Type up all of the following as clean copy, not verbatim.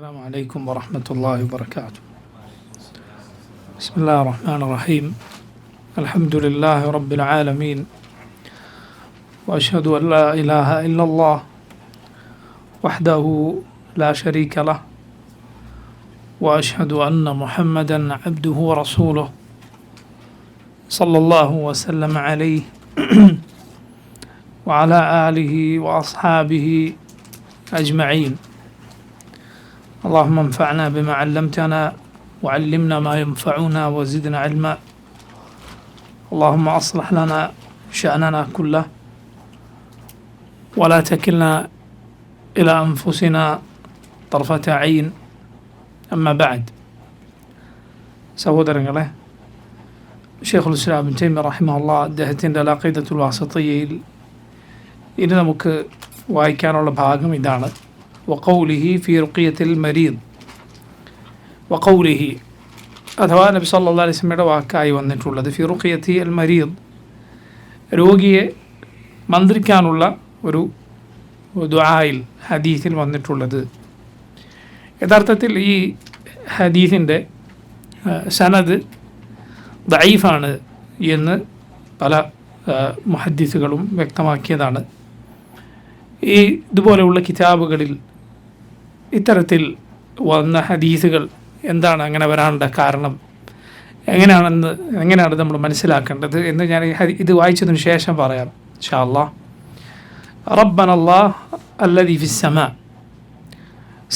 السلام عليكم ورحمة الله وبركاته. بسم الله الرحمن الرحيم. الحمد لله رب العالمين، وأشهد أن لا إله إلا الله وحده لا شريك له، وأشهد أن محمدا عبده ورسوله صلى الله وسلم عليه وعلى آله وأصحابه أجمعين. اللهم انفعنا بما علمتنا وعلمنا ما ينفعنا وزدنا علما. اللهم أصلح لنا شأننا كله ولا تكلنا إلى أنفسنا طرفة عين. أما بعد. സഹോദരങ്ങളെ, ഷെയ്ഖുൽ ഇസ്ലാം ഇബ്നു തൈമിയ്യ റഹിമഹുല്ലാഹ് അദ്ദേഹത്തിൻ്റെ അൽ-അഖീദത്തുൽ വാസിത്തിയ്യയിൽ ഇനി നമുക്ക് വായിക്കാനുള്ള ഭാഗം ഇതാണ്. വഖൗലിഹി ഫി റുഖിയത്തിൽ മരീദ്. വഖൗലിഹി അഥവാ നബി സല്ലല്ലാഹു അലൈഹി വസല്ലമയുടെ വാക്കായി വന്നിട്ടുള്ളത് ഫി റുഖിയത്തി അൽ മരീദ്, രോഗിയെ മന്ത്രിക്കാനുള്ള ഒരു ദുആയിൽ ഹദീസിൽ വന്നിട്ടുള്ളത്. യഥാർത്ഥത്തിൽ ഈ ഹദീസിൻ്റെ സനദ് ദഈഫാണ് എന്ന് പല മുഹദ്ദിസുകളും വ്യക്തമാക്കിയതാണ്. ഈ ഇതുപോലെയുള്ള കിതാബുകളിൽ ഇത്തരത്തിൽ വന്ന ഹദീസുകൾ എന്താണ് അങ്ങനെ വരാനുള്ള കാരണം, എങ്ങനെയാണ് നമ്മൾ മനസ്സിലാക്കേണ്ടത് എന്ന് ഞാൻ ഇത് വായിച്ചതിന് ശേഷം പറയാം ഇൻഷാ അല്ലാഹ്. റബ്ബനല്ലാഹ് അല്ലദീ ഫിസ്സമാ,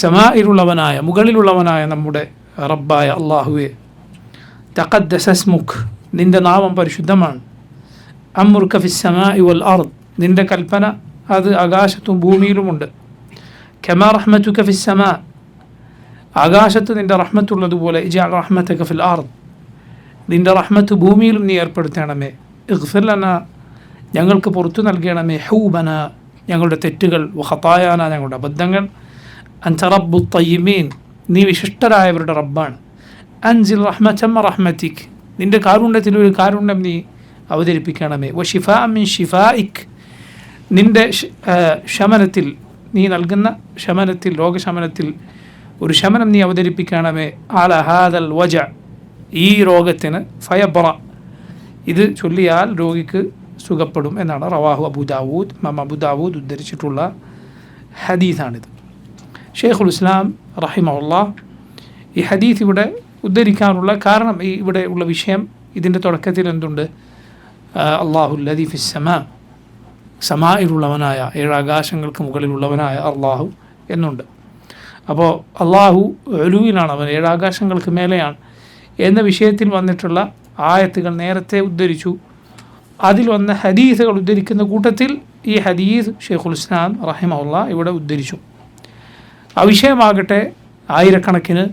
സമാഇലുള്ളവനായ മുകളിലുള്ളവനായ നമ്മുടെ റബ്ബായ അല്ലാഹുവേ, തഖദ്ദസ ഇസ്മുക്, നിൻ്റെ നാമം പരിശുദ്ധമാണ്. അംറുക ഫിസ്സമാഇ വൽ അർദ്, നിൻ്റെ കൽപ്പന അത് ആകാശത്തും ഭൂമിയിലുമുണ്ട്. കമാ റഹ്മതുക ഫിസ്സമാ, ആകാശത്ത് നിൻ്റെ റഹ്മത്തുള്ളതുപോലെ ഇജഅൽ റഹ്മതക ഫിൽ അർദ്, നിൻ്റെ റഹ്മത്ത് ഭൂമിയിലും നീ ഏർപ്പെടുത്തണമേ. ഇഗ്ഫിർ ലനാ, ഞങ്ങൾക്ക് പുറത്തു നൽകണമേ. ഹൂബന, ഞങ്ങളുടെ തെറ്റുകൾ. വഖതായാന, ഞങ്ങളുടെ അബദ്ധങ്ങൾ. അൻത റബ്ബുത് തയ്യിബീൻ, നീ വിശിഷ്ടരായവരുടെ റബ്ബാണ്. അൻസിൽ റഹ്മതൻ റഹ്മതിക്, നിൻ്റെ കാരുണ്യത്തിൽ ഒരു കാരുണ്യം നീ അവതരിപ്പിക്കണമേ. വശിഫാ മിൻ ശിഫാഇക്, നിൻ്റെ ശമനത്തിൽ, നീ നൽകുന്ന ശമനത്തിൽ, രോഗശമനത്തിൽ ഒരു ശമനം നീ അവതരിപ്പിക്കണമേ. അല ഹാദൽ വജ, ഈ രോഗത്തിന്. ഫയബ്ര, ഇത് ചൊല്ലിയാൽ രോഗിക്ക് സുഖപ്പെടും എന്നാണ് റവാഹു അബൂദാവൂദ്, ഇമാം അബൂദാവൂദ് ഉദ്ധരിച്ചിട്ടുള്ള ഹദീസാണിത്. ഷെയ്ഖുൽ ഇസ്ലാം റഹിമഹുല്ലാഹ് ഈ ഹദീസ് ഇവിടെ ഉദ്ധരിക്കാനുള്ള കാരണം, ഈ ഇവിടെ ഉള്ള വിഷയം, ഇതിൻ്റെ തുടക്കത്തിൽ എന്തുണ്ട്? അല്ലാഹുല്ലദീ ഫിസ്സമാ, സമാഇലുള്ളവനായ, ഏഴാകാശങ്ങൾക്ക് മുകളിലുള്ളവനായ അള്ളാഹു എന്നുണ്ട്. അപ്പോൾ അള്ളാഹു ഉലൂവിലാണ്, അവൻ ഏഴാകാശങ്ങൾക്ക് മേലെയാണ് എന്ന വിഷയത്തിൽ വന്നിട്ടുള്ള ആയത്തുകൾ നേരത്തെ ഉദ്ധരിച്ചു. അതിൽ വന്ന ഹദീസുകൾ ഉദ്ധരിക്കുന്ന കൂട്ടത്തിൽ ഈ ഹദീസ് ഷെയ്ഖുൽ ഇസ്ലാം റഹിമഹുല്ലാഹ് ഇവിടെ ഉദ്ധരിച്ചു. ആ വിഷയമാകട്ടെ ആയിരക്കണക്കിന്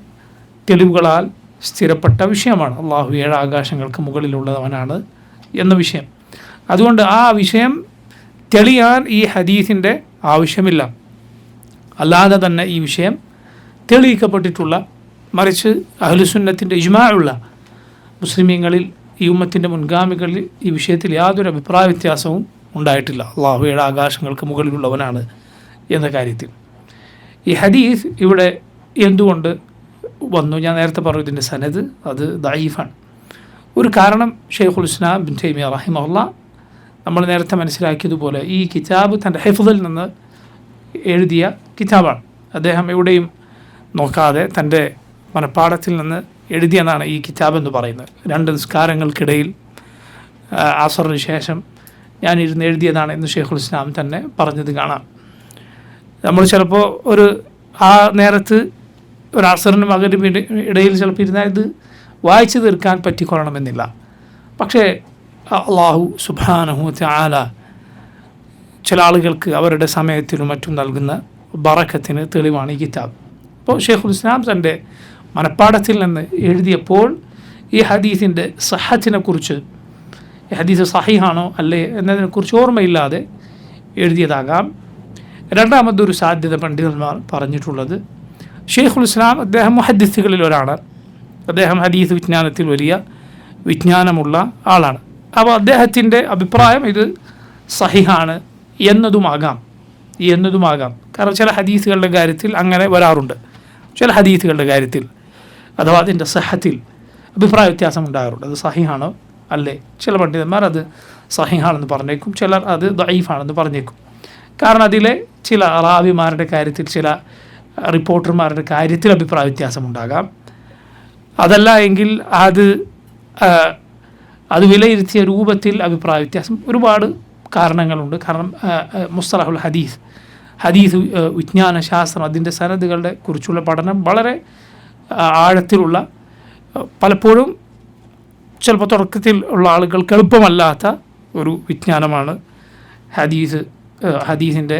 തെളിവുകളാൽ സ്ഥിരപ്പെട്ട വിഷയമാണ്. അള്ളാഹു ഏഴാകാശങ്ങൾക്ക് മുകളിലുള്ളവനാണ് എന്ന വിഷയം. അതുകൊണ്ട് ആ വിഷയം തെളിയാൻ ഈ ഹദീസിൻ്റെ ആവശ്യമില്ല. അല്ലാതെ തന്നെ ഈ വിഷയം തെളിയിക്കപ്പെട്ടിട്ടുള്ള, മറിച്ച് അഹ്ലുസുന്നത്തിൻ്റെ ഇജ്മാഉള്ള മുസ്ലിമീങ്ങളിൽ, ഈ ഉമ്മത്തിൻ്റെ മുൻഗാമികളിൽ ഈ വിഷയത്തിൽ യാതൊരു അഭിപ്രായ വ്യത്യാസവും ഉണ്ടായിട്ടില്ല. അള്ളാഹു ഏഴാകാശങ്ങൾക്ക് മുകളിലുള്ളവനാണ് എന്ന കാര്യത്തിൽ. ഈ ഹദീസ് ഇവിടെ എന്തുകൊണ്ട് വന്നു? ഞാൻ നേരത്തെ പറഞ്ഞു, ഇതിൻ്റെ സനദ് അത് ദഈഫാണ്. ഒരു കാരണം ഷെയ്ഖുൽ ഇസ്ലാം ഇബ്നു തൈമിയ്യ റഹിമഹുല്ലാഹ് നമ്മൾ നേരത്തെ മനസ്സിലാക്കിയതുപോലെ ഈ കിതാബ് തൻ്റെ ഹിഫ്ദിൽ നിന്ന് എഴുതിയ കിതാബാണ്. അദ്ദേഹം എവിടെയും നോക്കാതെ തൻ്റെ മനപ്പാഠത്തിൽ നിന്ന് എഴുതിയെന്നാണ് ഈ കിതാബ് എന്ന് പറയുന്നത്. 2 നിസ്കാരങ്ങൾക്കിടയിൽ അസറിന് ശേഷം ഞാൻ ഇരുന്ന് എഴുതിയതാണ് എന്ന് ഷെയ്ഖുൽ ഇസ്ലാം തന്നെ പറഞ്ഞത് കാണാം. നമ്മൾ ചിലപ്പോൾ ആ നേരത്ത് ഒരു അസറിന് മഗ്‌രിബിന് ഇടയിൽ ചിലപ്പോൾ ഇരുന്നാൽ ഇത് വായിച്ചു തീർക്കാൻ പറ്റിക്കൊള്ളണമെന്നില്ല. പക്ഷേ അല്ലാഹു സുബ്ഹാനഹു വതആല ചില ആളുകൾക്ക് അവരുടെ സമയത്തിലും മറ്റും നൽകുന്ന ബറക്കത്തിന് തെളിവാണ് ഈ കിതാബ്. അപ്പോൾ ഷെയ്ഖുൽ ഇസ്ലാം തൻ്റെ മനപ്പാഠത്തിൽ നിന്ന് എഴുതിയപ്പോൾ ഈ ഹദീസിൻ്റെ സഹത്തിനെക്കുറിച്ച്, ഈ ഹദീസ് സഹീഹാണോ അല്ലേ എന്നതിനെക്കുറിച്ച് ഓർമ്മയില്ലാതെ എഴുതിയതാകാം. രണ്ടാമതൊരു സാധ്യത പണ്ഡിതന്മാർ പറഞ്ഞിട്ടുള്ളത്, ഷെയ്ഖുൽ ഇസ്ലാം അദ്ദേഹം മുഹദ്ദിസുകളിൽ ഒരാളാണ്. അദ്ദേഹം ഹദീസ് വിജ്ഞാനത്തിൽ വലിയ വിജ്ഞാനമുള്ള ആളാണ്. അപ്പോൾ അദ്ദേഹത്തിൻ്റെ അഭിപ്രായം ഇത് സഹിഹാണ് എന്നതുമാകാം. കാരണം ചില ഹദീസുകളുടെ കാര്യത്തിൽ അങ്ങനെ വരാറുണ്ട്. ചില ഹദീസുകളുടെ കാര്യത്തിൽ അഥവാ അതിൻ്റെ സഹത്തിൽ അഭിപ്രായ വ്യത്യാസം ഉണ്ടാകാറുണ്ട്. അത് സഹിഹാണോ അല്ലേ? ചില പണ്ഡിതന്മാർ അത് സഹിഹാണെന്ന് പറഞ്ഞേക്കും, ചിലർ അത് ദഈഫാണെന്ന് പറഞ്ഞേക്കും. കാരണം അതിലെ ചില റാവിമാരുടെ കാര്യത്തിൽ, ചില റിപ്പോർട്ടർമാരുടെ കാര്യത്തിൽ അഭിപ്രായ വ്യത്യാസമുണ്ടാകാം. അതല്ല എങ്കിൽ അത് വിലയിരുത്തിയ രൂപത്തിൽ അഭിപ്രായ വ്യത്യാസം, ഒരുപാട് കാരണങ്ങളുണ്ട്. കാരണം മുസ്തലഹുൽ ഹദീസ് വിജ്ഞാന ശാസ്ത്രം, അതിൻ്റെ സനദുകളുടെ കുറിച്ചുള്ള പഠനം വളരെ ആഴത്തിലുള്ള, പലപ്പോഴും ചിലപ്പോൾ തുടക്കത്തിൽ ഉള്ള ആളുകൾക്ക് എളുപ്പമല്ലാത്ത ഒരു വിജ്ഞാനമാണ് ഹദീസിൻ്റെ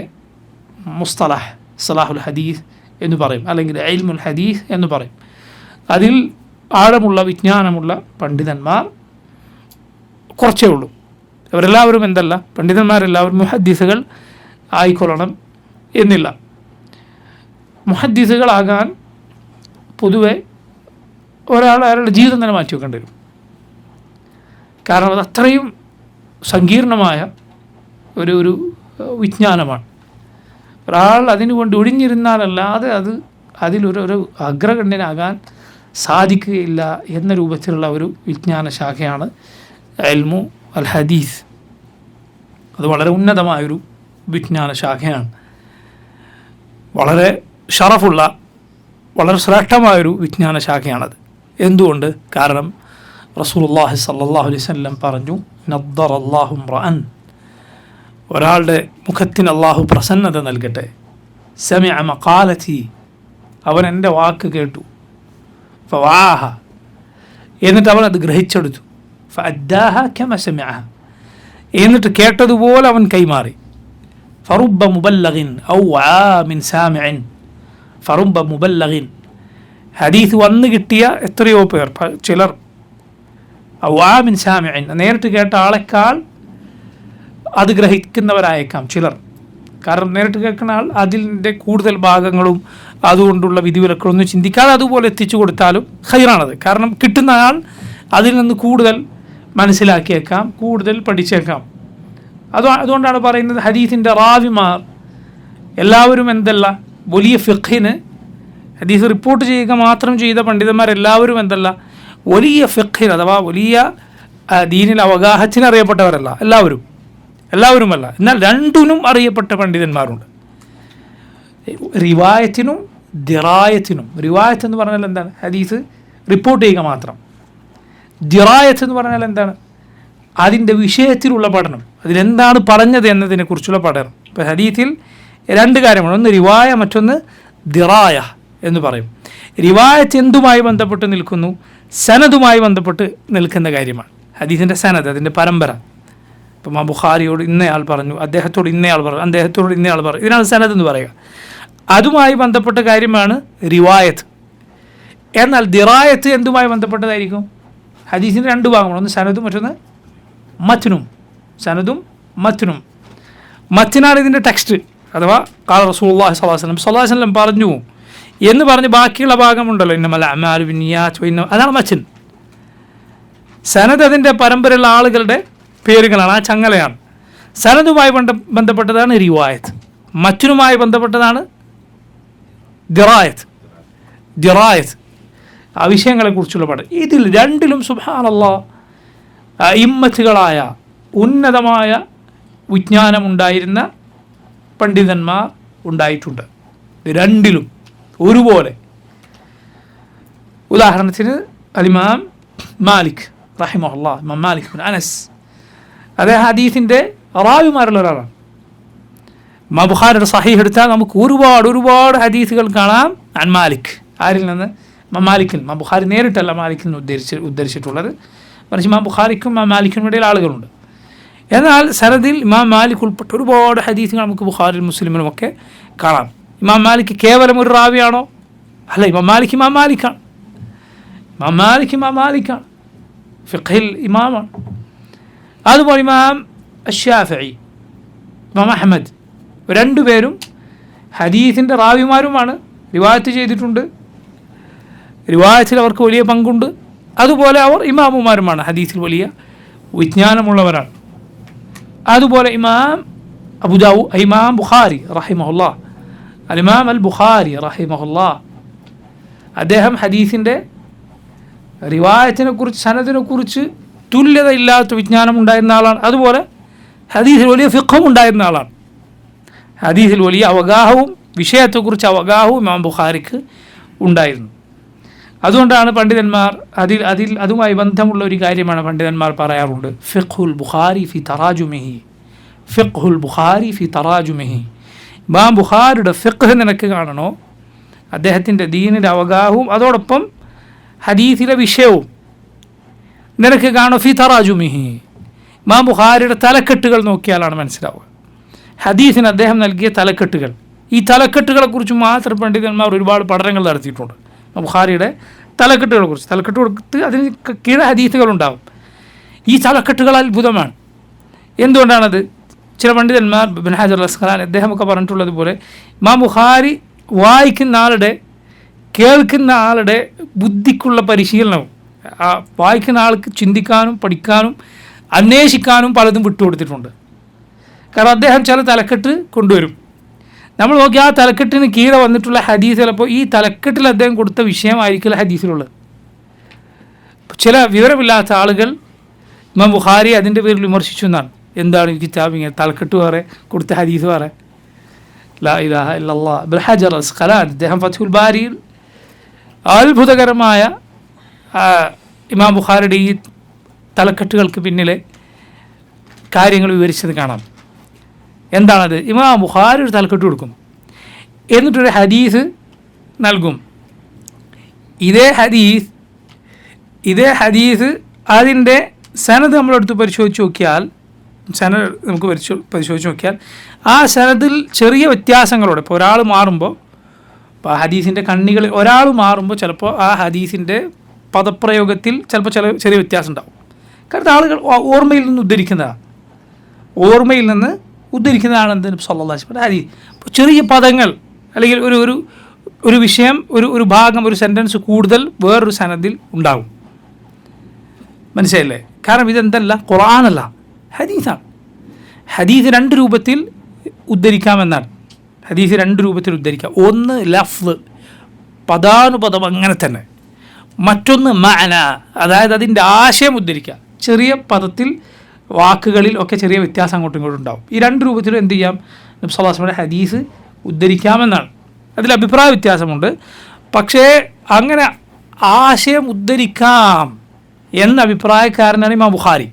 സലാഹുൽ ഹദീസ് എന്ന് പറയും, അല്ലെങ്കിൽ ഇൽമുൽ ഹദീസ് എന്ന് പറയും. അതിൽ ആഴമുള്ള വിജ്ഞാനമുള്ള പണ്ഡിതന്മാർ കുറച്ചേ ഉള്ളൂ. അവരെല്ലാവരും പണ്ഡിതന്മാരെല്ലാവരും മുഹദ്ദിസുകൾ ആയിക്കൊള്ളണം എന്നില്ല. മുഹദ്ദിസുകളാകാൻ പൊതുവെ ഒരാൾ അയാളുടെ ജീവിതം തന്നെ മാറ്റി വെക്കേണ്ടി വരും. കാരണം അത് അത്രയും സങ്കീർണമായ ഒരു വിജ്ഞാനമാണ്. ഒരാൾ അതിനുകൊണ്ട് ഒഴിഞ്ഞിരുന്നാലല്ലാതെ അതിലൊരു അഗ്രഗണ്യനാകാൻ സാധിക്കുകയില്ല എന്ന രൂപത്തിലുള്ള ഒരു വിജ്ഞാന ശാഖയാണ് ഇൽമു അൽ ഹദീസ്. അത് വളരെ ഉന്നതമായൊരു വിജ്ഞാന ശാഖയാണ്, വളരെ ഷറഫുള്ള, വളരെ ശ്രേഷ്ഠമായൊരു വിജ്ഞാന ശാഖയാണത്. എന്തുകൊണ്ട്? കാരണം റസൂലുള്ളാഹി സ്വല്ലല്ലാഹു അലൈഹി വസല്ലം പറഞ്ഞു, നദ്ദറല്ലാഹു ഇംറഅൻ, ഒരാളുടെ മുഖത്തിന് അള്ളാഹു പ്രസന്നത നൽകട്ടെ. സമിഅ മഖാലതി, അവൻ എൻ്റെ വാക്ക് കേട്ടു. ഫവആഹ, എന്നിട്ട് അവൻ അത് ഗ്രഹിച്ചെടുത്തു. ഫഅദ്ദാഹ കമ സമിഅഹ, എന്നിട്ട് കേട്ടതുപോലെ അവൻ കൈമാറി. ഫറുബ്ബ മുബല്ലഗിൻ ഔ മിൻ സാമിഇൻ, ഫറുബ്ബ മുബല്ലഗിൻ, ഹദീസ് വന്നു കിട്ടിയ എത്രയോ പേർ, ചിലർ ഔ മിൻ സാമിഇൻ, നേരിട്ട് കേട്ട ആളെക്കാൾ അത് ഗ്രഹിക്കുന്നവരായേക്കാം ചിലർ. കാരണം നേരിട്ട് കേൾക്കുന്ന ആൾ അതിൻ്റെ കൂടുതൽ ഭാഗങ്ങളും അതുകൊണ്ടുള്ള വിധിവിലക്കളൊന്നും ചിന്തിക്കാതെ അതുപോലെ എത്തിച്ചു കൊടുത്താലും ഖൈറാണത്. കാരണം കിട്ടുന്ന ആൾ അതിൽ നിന്ന് കൂടുതൽ മനസ്സിലാക്കിയേക്കാം, കൂടുതൽ പഠിച്ചേക്കാം. അതുകൊണ്ടാണ് പറയുന്നത് ഹദീസിൻ്റെ റാവിമാർ എല്ലാവരും വലിയ ഫിഖ്ഹിന്, ഹദീസ് റിപ്പോർട്ട് ചെയ്യുക മാത്രം ചെയ്ത പണ്ഡിതന്മാരെല്ലാവരും വലിയ ഫിഖ്ഹിന് അഥവാ വലിയ ദീനിൽ അവഗാഹത്തിന് അറിയപ്പെട്ടവരല്ല, എല്ലാവരുമല്ല. എന്നാൽ രണ്ടിനും അറിയപ്പെട്ട പണ്ഡിതന്മാരുണ്ട്, റിവായത്തിനും ദിറായത്തിനും. റിവായത്ത് എന്ന് പറഞ്ഞാൽ എന്താണ്? ഹദീസ് റിപ്പോർട്ട് ചെയ്യുക മാത്രം. ദിറായത്ത് എന്ന് പറഞ്ഞാൽ എന്താണ്? അതിൻ്റെ വിഷയത്തിലുള്ള പഠനം, അതിലെന്താണ് പറഞ്ഞത് എന്നതിനെ കുറിച്ചുള്ള പഠനം. ഇപ്പോൾ ഹദീസിൽ രണ്ട് കാര്യമാണ്, ഒന്ന് റിവായ, മറ്റൊന്ന് ദിറായ എന്ന് പറയും. റിവായത്ത് എന്തുമായി ബന്ധപ്പെട്ട് നിൽക്കുന്നു? സനദുമായി ബന്ധപ്പെട്ട് നിൽക്കുന്ന കാര്യമാണ്. ഹദീസിൻ്റെ സനദ്, അതിൻ്റെ പരമ്പര. ഇപ്പം ബുഖാരിയോട് ഇന്നയാൾ പറഞ്ഞു, അദ്ദേഹത്തോട് ഇന്നയാൾ പറഞ്ഞു, അദ്ദേഹത്തോട് ഇന്നയാൾ പറഞ്ഞു, ഇതിനാണ് സനദ് എന്ന് പറയുക. അതുമായി ബന്ധപ്പെട്ട കാര്യമാണ് റിവായത്ത്. എന്നാൽ ദിറായത്ത് എന്തുമായി ബന്ധപ്പെട്ടതായിരിക്കും? ഹദീസിൻ്റെ രണ്ട് ഭാഗമാണ്, ഒന്ന് സനദും മറ്റൊന്ന് മത്നും. സനദും മത്നും. മത്നാണ് ഇതിൻ്റെ ടെക്സ്റ്റ്, അഥവാ ഖാല റസൂലുള്ളാഹി സ്വല്ലല്ലാഹു അലൈഹി വസല്ലം പറഞ്ഞു എന്ന് പറഞ്ഞ് ബാക്കിയുള്ള ഭാഗമുണ്ടല്ലോ, ഇന്നമൽ അഅ്മാലു ബിന്നിയാത്ത്, അതാണ് മത്ൻ. സനദ് അതിൻ്റെ പരമ്പരയുള്ള ആളുകളുടെ പേരുകളാണ്, ആ ചങ്ങലയാണ്. സനദുമായി ബന്ധപ്പെട്ടതാണ് റിവായത്ത്, മത്നുമായി ബന്ധപ്പെട്ടതാണ് ദിറായത്ത്. ആ വിഷയങ്ങളെക്കുറിച്ചുള്ള പഠനം. ഇതിൽ രണ്ടിലും സുബ്ഹാനല്ലാഹ് ഇമ്മത്തുകളായ ഉന്നതമായ വിജ്ഞാനമുണ്ടായിരുന്ന പണ്ഡിതന്മാർ ഉണ്ടായിട്ടുണ്ട്. രണ്ടിലും ഒരുപോലെ. ഉദാഹരണത്തിന് അലിമാം മാലിക് റഹിമഹുല്ലാഹ്, ഇമാം മാലിക് ബിൻ അനസ്, അദ്ദേഹം ഹദീസിൻ്റെ റാവിമാരുള്ള ഒരാളാണ്. ഇമാം ബുഖാരിയുടെ സഹീഹ് എടുത്താൽ നമുക്ക് ഒരുപാട് ഹദീസുകൾ കാണാം അൻ മാലിക്. ആരിൽ നിന്ന്? ഇമാം മാലിക്കിൽ. ഇമാം ബുഖാരി നേരിട്ടല്ല മാലിക്കിൽ നിന്ന് ഉദ്ധരിച്ചിട്ടുള്ളത്, മറിച്ച് ഇമാം ബുഖാരിക്കും ഇമാം മാലിക്കിനും ഇടയിൽ ആളുകളുണ്ട്. എന്നാൽ സനദിൽ ഇമാം മാലിക് ഉൾപ്പെട്ട ഒരുപാട് ഹദീസുകൾ നമുക്ക് ബുഖാരിലും മുസ്ലിമിലും ഒക്കെ കാണാം. ഇമാം മാലിക് കേവലം ഒരു റാവിയാണോ? അല്ല, ഇമാം മാലിക് മാലിക്കാണ്. ഫിഖ്ഹിൽ ഇമാമാണ്. അതുപോലെ ഇമാം അശ്ശാഫിഈ, ഇമാം അഹ്മദ്, രണ്ടുപേരും ഹദീസിൻ്റെ റാവിമാരുമാണ്, റിവായത്ത് ചെയ്തിട്ടുണ്ട്, റിവായത്തിൽ അവർക്ക് വലിയ പങ്കുണ്ട്. അതുപോലെ അവർ ഇമാമുമാരുമാണ്, ഹദീസിൽ വലിയ വിജ്ഞാനമുള്ളവരാണ്. അതുപോലെ ഇമാം ബുഖാരി റഹിമഹുല്ലാഹ്, അൽ ഇമാം അൽ ബുഖാരി റഹിമഹുല്ലാഹ്, അദ്ദേഹം ഹദീസിൻ്റെ റിവായത്തിനെക്കുറിച്ച് സനദിനെക്കുറിച്ച് തുല്യത ഇല്ലാത്ത വിജ്ഞാനം ഉണ്ടായിരുന്ന ആളാണ്. അതുപോലെ ഹദീസിൽ വലിയ ഫിഖ്ഹും ഉണ്ടായിരുന്ന ആളാണ്. ഹദീസിൽ വലിയ അവഗാഹവും വിഷയത്തെക്കുറിച്ച് അവഗാഹവും ഇമാം ബുഖാരിക്ക് ഉണ്ടായിരുന്നു. അതുകൊണ്ടാണ് പണ്ഡിതന്മാർ അതുമായി ബന്ധമുള്ള ഒരു കാര്യമാണ് പണ്ഡിതന്മാർ പറയാറുണ്ട്, ഫിഖ്ഹുൽ ബുഖാരി ഫി തറാജുമിഹി, ഫിഖ്ഹുൽ ബുഖാരി ഫി തറാജുമിഹി. ഇമാം ബുഖാരിയുടെ ഫിഖ്ഹ് നിനക്ക് കാണണോ, അദ്ദേഹത്തിൻ്റെ ദീനിൻ്റെ അവഗാഹവും അതോടൊപ്പം ഹദീസിലെ വിഷയവും നിനക്ക് കാണോ ഫി തറാജുമിഹി. ഇമാം ബുഖാരിയുടെ തലക്കെട്ടുകൾ നോക്കിയാലാണ് മനസ്സിലാവുക. ഹദീസിന് അദ്ദേഹം നൽകിയ തലക്കെട്ടുകൾ, ഈ തലക്കെട്ടുകളെക്കുറിച്ച് മാത്രം പണ്ഡിതന്മാർ ഒരുപാട് പഠനങ്ങൾ നടത്തിയിട്ടുണ്ട്. ബുഖാരിയുടെ തലക്കെട്ടുകളെക്കുറിച്ച്, തലക്കെട്ട് കൊടുത്ത് അതിന് കീഴെ ഹദീസുകളുണ്ടാവും. ഈ തലക്കെട്ടുകൾ അത്ഭുതമാണ്. എന്തുകൊണ്ടാണത്? ചില പണ്ഡിതന്മാർ ഇബ്നു ഹജർ അൽ അസ്ഖലാനി അദ്ദേഹമൊക്കെ പറഞ്ഞിട്ടുള്ളതുപോലെ ഇമാം ബുഖാരി വായിക്കുന്ന ആളുടെ, കേൾക്കുന്ന ആളുടെ ബുദ്ധിക്കുള്ള പരിശീലനവും, ആ വായിക്കുന്ന ആൾക്ക് ചിന്തിക്കാനും പഠിക്കാനും അന്വേഷിക്കാനും പലതും വിട്ടുകൊടുത്തിട്ടുണ്ട്. കാരണം അദ്ദേഹം ചില തലക്കെട്ട് കൊണ്ടുവരും. നമ്മൾ നോക്കി ആ തലക്കെട്ടിന് കീഴെ വന്നിട്ടുള്ള ഹദീസ് ചിലപ്പോൾ ഈ തലക്കെട്ടിൽ അദ്ദേഹം കൊടുത്ത വിഷയമായിരിക്കില്ല ഹദീസിലുള്ളത്. ചില വിവരമില്ലാത്ത ആളുകൾ ഇമാം ബുഖാരി അതിൻ്റെ പേരിൽ വിമർശിച്ചു എന്നാണ്. എന്താണ് ഈ കിതാബ് ഇങ്ങനെ തലക്കെട്ട് വേറെ കൊടുത്ത ഹദീസ് വേറെ? ലാ ഇലാഹ ഇല്ലല്ലാഹ്. ഇബ്നു ഹജർ അസ്ഖലാനി അദ്ദേഹം ഫത്ഹുൽ ബാരിയിൽ അത്ഭുതകരമായ ഇമാം ബുഖാരിയുടെ ഈ തലക്കെട്ടുകൾക്ക് പിന്നിലെ കാര്യങ്ങൾ വിവരിച്ചത് കാണാം. എന്താണത്? ഇമാം ബുഖാരി ഒരു തലക്കെട്ട് കൊടുക്കും, എന്നിട്ടൊരു ഹദീസ് നൽകും. ഇതേ ഹദീസ് അതിൻ്റെ സനദ് നമ്മളെടുത്ത് പരിശോധിച്ച് നോക്കിയാൽ, സനദ് നമുക്ക് പരിശോധിച്ച് നോക്കിയാൽ ആ സനദിൽ ചെറിയ വ്യത്യാസങ്ങളോടെ, ഇപ്പോൾ ഒരാൾ മാറുമ്പോൾ, ഇപ്പോൾ ആ ഹദീസിൻ്റെ കണ്ണികളിൽ ഒരാൾ മാറുമ്പോൾ ചിലപ്പോൾ ആ ഹദീസിൻ്റെ പദപ്രയോഗത്തിൽ ചിലപ്പോൾ ചെറിയ വ്യത്യാസം ഉണ്ടാവും. കാരണം ആളുകൾ ഓർമ്മയിൽ നിന്ന് ഉദ്ധരിക്കുന്നതാണ് എന്ത് സല്ലല്ലാഹു അലൈഹി വസല്ലം ഹദീസ്. ചെറിയ പദങ്ങൾ അല്ലെങ്കിൽ ഒരു വിഷയം, ഒരു ഭാഗം, ഒരു സെൻറ്റൻസ് കൂടുതൽ വേറൊരു സനദിൽ ഉണ്ടാകും. മനസ്സിലായില്ലേ? കാരണം ഇതെന്തല്ല, ഖുർആനല്ല, ഹദീസാണ്. ഹദീസ് രണ്ട് രൂപത്തിൽ ഉദ്ധരിക്കാമെന്നാണ്. ഹദീസ് രണ്ട് രൂപത്തിൽ ഉദ്ധരിക്കാം. ഒന്ന് ലഫ്ള്, പദാനുപദം അങ്ങനെ തന്നെ. മറ്റൊന്ന് മഅന, അതായത് അതിൻ്റെ ആശയം ഉദ്ധരിക്കുക. ചെറിയ പദത്തിൽ, വാക്കുകളിൽ ഒക്കെ ചെറിയ വ്യത്യാസം അങ്ങോട്ടും ഇങ്ങോട്ടും ഉണ്ടാവും. ഈ രണ്ട് രൂപത്തിലും എന്ത് ചെയ്യാം? നബി സല്ലല്ലാഹു അലൈഹി വസല്ലം ഹദീസ് ഉദ്ധരിക്കാമെന്നാണ്. അതിൽ അഭിപ്രായ വ്യത്യാസമുണ്ട്. പക്ഷേ അങ്ങനെ ആശയം ഉദ്ധരിക്കാം എന്ന അഭിപ്രായക്കാരനാണ് ഇമാം ബുഖാരി.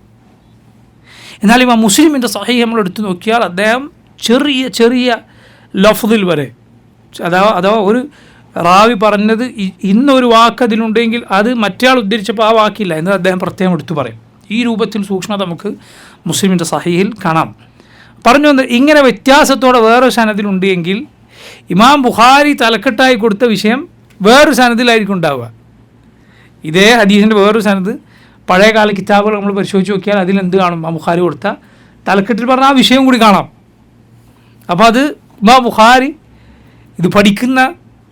എന്നാൽ ഇമാം മുസ്ലിമിൻ്റെ സഹീഹ് നമ്മൾ എടുത്തു നോക്കിയാൽ അദ്ദേഹം ചെറിയ ലഫ്ദിൽ വരെ, അഥവാ ഒരു റാവി പറഞ്ഞത് ഇന്നൊരു വാക്ക് അതിലുണ്ടെങ്കിൽ അത് മറ്റേയാൾ ഉദ്ധരിച്ചപ്പോൾ ആ വാക്കില്ല എന്ന് അദ്ദേഹം പ്രത്യേകം എടുത്തു പറയും. ഈ രൂപത്തിൽ സൂക്ഷ്മത നമുക്ക് മുസ്ലിമിൻ്റെ സഹീഹിൽ കാണാം. പറഞ്ഞു വന്നത്, ഇങ്ങനെ വ്യത്യാസത്തോടെ വേറൊരു സനദിലുണ്ട് എങ്കിൽ ഇമാം ബുഖാരി തലക്കെട്ടായി കൊടുത്ത വിഷയം വേറൊരു സനദിലായിരിക്കും ഉണ്ടാവുക. ഇതേ ഹദീസിൻ്റെ വേറൊരു സനദ്, പഴയകാല കിതാബുകൾ നമ്മൾ പരിശോധിച്ച് നോക്കിയാൽ അതിലെന്ത് കാണും? ഇമാം ബുഖാരി കൊടുത്ത തലക്കെട്ടിൽ പറഞ്ഞ ആ വിഷയം കൂടി കാണാം. അപ്പോൾ അത് ഇമാം ബുഖാരി ഇത് പഠിക്കുന്ന,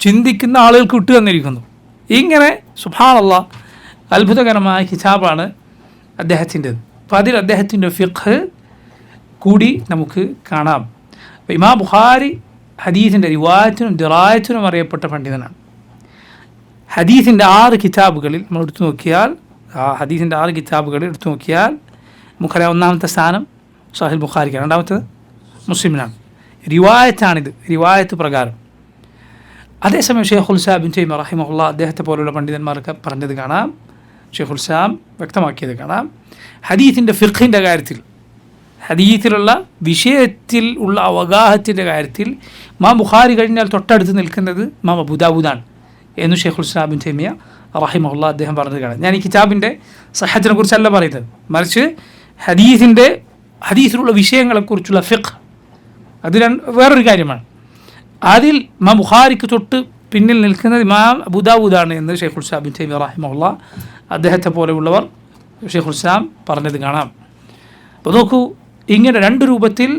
ചിന്തിക്കുന്ന ആളുകൾക്ക് വിട്ടു തന്നിരിക്കുന്നു. ഇങ്ങനെ സുബ്ഹാനല്ലാഹ് അത്ഭുതകരമായ കിതാബാണ് അദ്ദേഹത്തിൻ്റെത്. അപ്പോൾ അതിൽ അദ്ദേഹത്തിൻ്റെ ഫിഖ് കൂടി നമുക്ക് കാണാം. അപ്പോൾ ഇമാം ബുഖാരി ഹദീസിൻ്റെ റിവായത്തിനും ദിറായത്തിനും അറിയപ്പെട്ട പണ്ഡിതനാണ്. ഹദീസിൻ്റെ 6 കിതാബുകളിൽ നമ്മൾ എടുത്തു നോക്കിയാൽ, ഹദീസിൻ്റെ 6 കിതാബുകളിൽ എടുത്തു നോക്കിയാൽ നമുക്കറിയാം, ഒന്നാമത്തെ സ്ഥാനം സഹീഹ് ബുഖാരിക്കാണ്, രണ്ടാമത്തേത് മുസ്ലിമിനാണ്. റിവായത്താണിത്, റിവായത്ത് പ്രകാരം. അതേസമയം ഷെയ്ഖുൽ ഇസ്ലാം ഇബ്നു തൈമിയ്യ റഹിമഹുല്ലാഹ് അദ്ദേഹത്തെ പോലുള്ള പണ്ഡിതന്മാരൊക്കെ പറഞ്ഞത് കാണാം, ഷെയ്ഖുൽ ഇസ്ലാം വ്യക്തമാക്കിയത് കാണാം, ഹദീസിൻ്റെ ഫിഖിൻ്റെ കാര്യത്തിൽ, ഹദീസിലുള്ള വിഷയത്തിൽ ഉള്ള അവഗാഹത്തിൻ്റെ കാര്യത്തിൽ ഇമാം ബുഖാരി കഴിഞ്ഞാൽ തൊട്ടടുത്ത് നിൽക്കുന്നത് ഇമാം അബൂ ദാവൂദാണ് എന്ന് ഷെയ്ഖുൽ ഇസ്ലാം ഇബ്നു തൈമിയ്യ റഹിമഹുല്ലാഹ് അദ്ദേഹം പറഞ്ഞത് കാണാം. ഞാൻ ഈ കിതാബിൻ്റെ സഹത്തിനെ കുറിച്ചല്ല പറയുന്നത്, മറിച്ച് ഹദീസിലുള്ള വിഷയങ്ങളെക്കുറിച്ചുള്ള ഫിഖ്, അത് വേറൊരു കാര്യമാണ്. അതിൽ ഇമാം ബുഖാരിക്ക് തൊട്ട് പിന്നിൽ നിൽക്കുന്നത് ഇമാം അബൂ ദാവൂദാണ് എന്ന് ഷെയ്ഖുൽ ഇസ്ലാം ഇബ്നു തൈമിയ്യ റഹിമഹുല്ലാഹ് അദ്ദേഹത്തെ പോലെയുള്ളവർ ഷെയ്ഖുൽ ഇസ്ലാം പറഞ്ഞത് കാണാം. അപ്പോൾ നോക്കൂ, ഇങ്ങനെ രണ്ട് രൂപത്തിൽ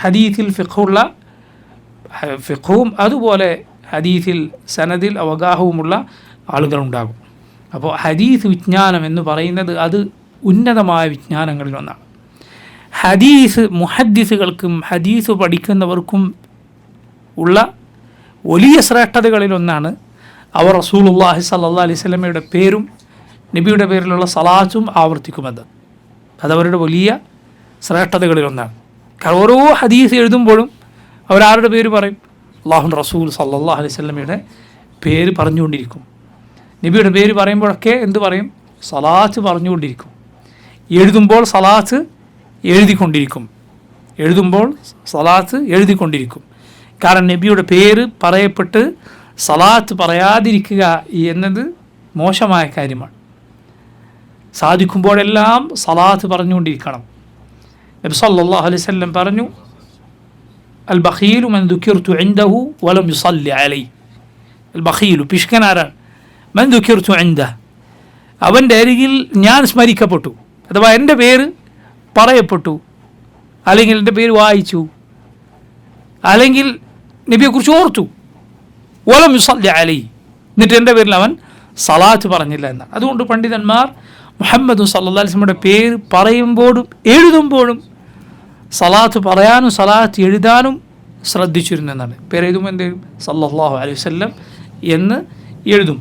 ഹദീസിൽ ഫിഖും അതുപോലെ ഹദീസിൽ സനദിൽ അവഗാഹവുമുള്ള ആളുകളുണ്ടാകും. അപ്പോൾ ഹദീസ് വിജ്ഞാനം എന്ന് പറയുന്നത് അത് ഉന്നതമായ വിജ്ഞാനങ്ങളിൽ ഒന്നാണ്. ഹദീസ് മുഹദ്ദിസുകൾക്കും ഹദീസ് പഠിക്കുന്നവർക്കും ഉള്ള വലിയ ശ്രേഷ്ഠതകളിലൊന്നാണ് അവർ റസൂലുള്ളാഹി സ്വല്ലല്ലാഹു അലൈഹി വസല്ലമയുടെ പേരും നബിയുടെ പേരിലുള്ള സലാത്തും ആവർത്തിക്കുമെന്ന്. അതവരുടെ വലിയ ശ്രേഷ്ഠതകളിലൊന്നാണ്. കാരണം ഓരോ ഹദീസ് എഴുതുമ്പോഴും അവരാരുടെ പേര് പറയും? അല്ലാഹുവിൻ്റെ റസൂൽ സ്വല്ലല്ലാഹു അലൈഹി വസല്ലമയുടെ പേര് പറഞ്ഞുകൊണ്ടിരിക്കും. നബിയുടെ പേര് പറയുമ്പോഴൊക്കെ എന്ത് പറയും? സലാത്ത് പറഞ്ഞുകൊണ്ടിരിക്കും. എഴുതുമ്പോൾ സലാത്ത് എഴുതിക്കൊണ്ടിരിക്കും. കാരണം നബിയുടെ പേര് പറയപ്പെട്ട് സലാത്ത് പറയാതിരിക്കുക എന്നത് മോശമായ കാര്യമാണ്. സാധിക്കുമ്പോഴെല്ലാം സലാത്ത് പറഞ്ഞുകൊണ്ടിരിക്കണം. നബി സല്ലല്ലാഹു അലൈഹി വസല്ലം പറഞ്ഞു, അൽ ബഖീലു മൻ ദുകിർതു ഇൻദഹു വലം യുസല്ലി അലൈഹി. അൽ ബഖീലു, പിഷ്കനാരാണ്? മൻ ദുകിർതു ഇൻദഹു, അവൻ്റെ അരികിൽ ഞാൻ സ്മരിക്കപ്പെട്ടു, അഥവാ എൻ്റെ പേര് പറയപ്പെട്ടു, അല്ലെങ്കിൽ എൻ്റെ പേര് വായിച്ചു, അല്ലെങ്കിൽ നബിയെക്കുറിച്ച് ഓർത്തു, വലം യുസല്ലി അലൈഹി, എന്നിട്ട് എൻ്റെ പേരിൽ അവൻ സലാത്ത് പറഞ്ഞില്ല എന്നാണ്. അതുകൊണ്ട് പണ്ഡിതന്മാർ മുഹമ്മദ് സല്ലല്ലാഹു അലൈഹി വസല്ലമയുടെ പേര് പറയുമ്പോഴും എഴുതുമ്പോഴും സലാത്ത് പറയാനും സലാത്ത് എഴുതാനും ശ്രദ്ധിച്ചിരുന്നു എന്നാണ്. പേരെഴുതുമ്പോൾ എന്ത് ചെയ്യും? സല്ലല്ലാഹു അലൈഹി വസല്ലം എന്ന് എഴുതും.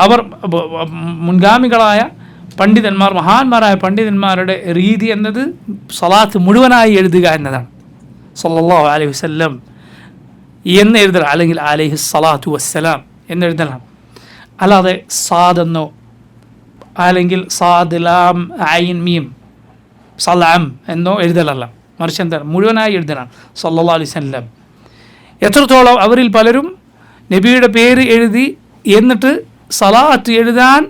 അവർ മുൻഗാമികളായ പണ്ഡിതന്മാർ, മഹാന്മാരായ പണ്ഡിതന്മാരുടെ രീതി എന്നത് സലാത്ത് മുഴുവനായി എഴുതുക എന്നതാണ്. സല്ലല്ലാഹു അലൈഹി വസല്ലം എന്ന് എഴുതണം, അല്ലെങ്കിൽ അലൈഹി സ്വലാത്തു വസ്സലാം എന്നെഴുതണം. അല്ലാതെ സാദെന്നോ അല്ലെങ്കിൽ സാദ് ലാം ഐൻ മീം സലാം എന്നോ എഴുതലല്ല, മറിച്ച് എന്താണ്? മുഴുവനായി എഴുതണം സല്ലല്ലാഹു അലൈഹി വസല്ലം. എത്രത്തോളം അവരിൽ പലരും നബിയുടെ പേര് എഴുതി എന്നിട്ട് സലാത്ത് എഴുതാൻ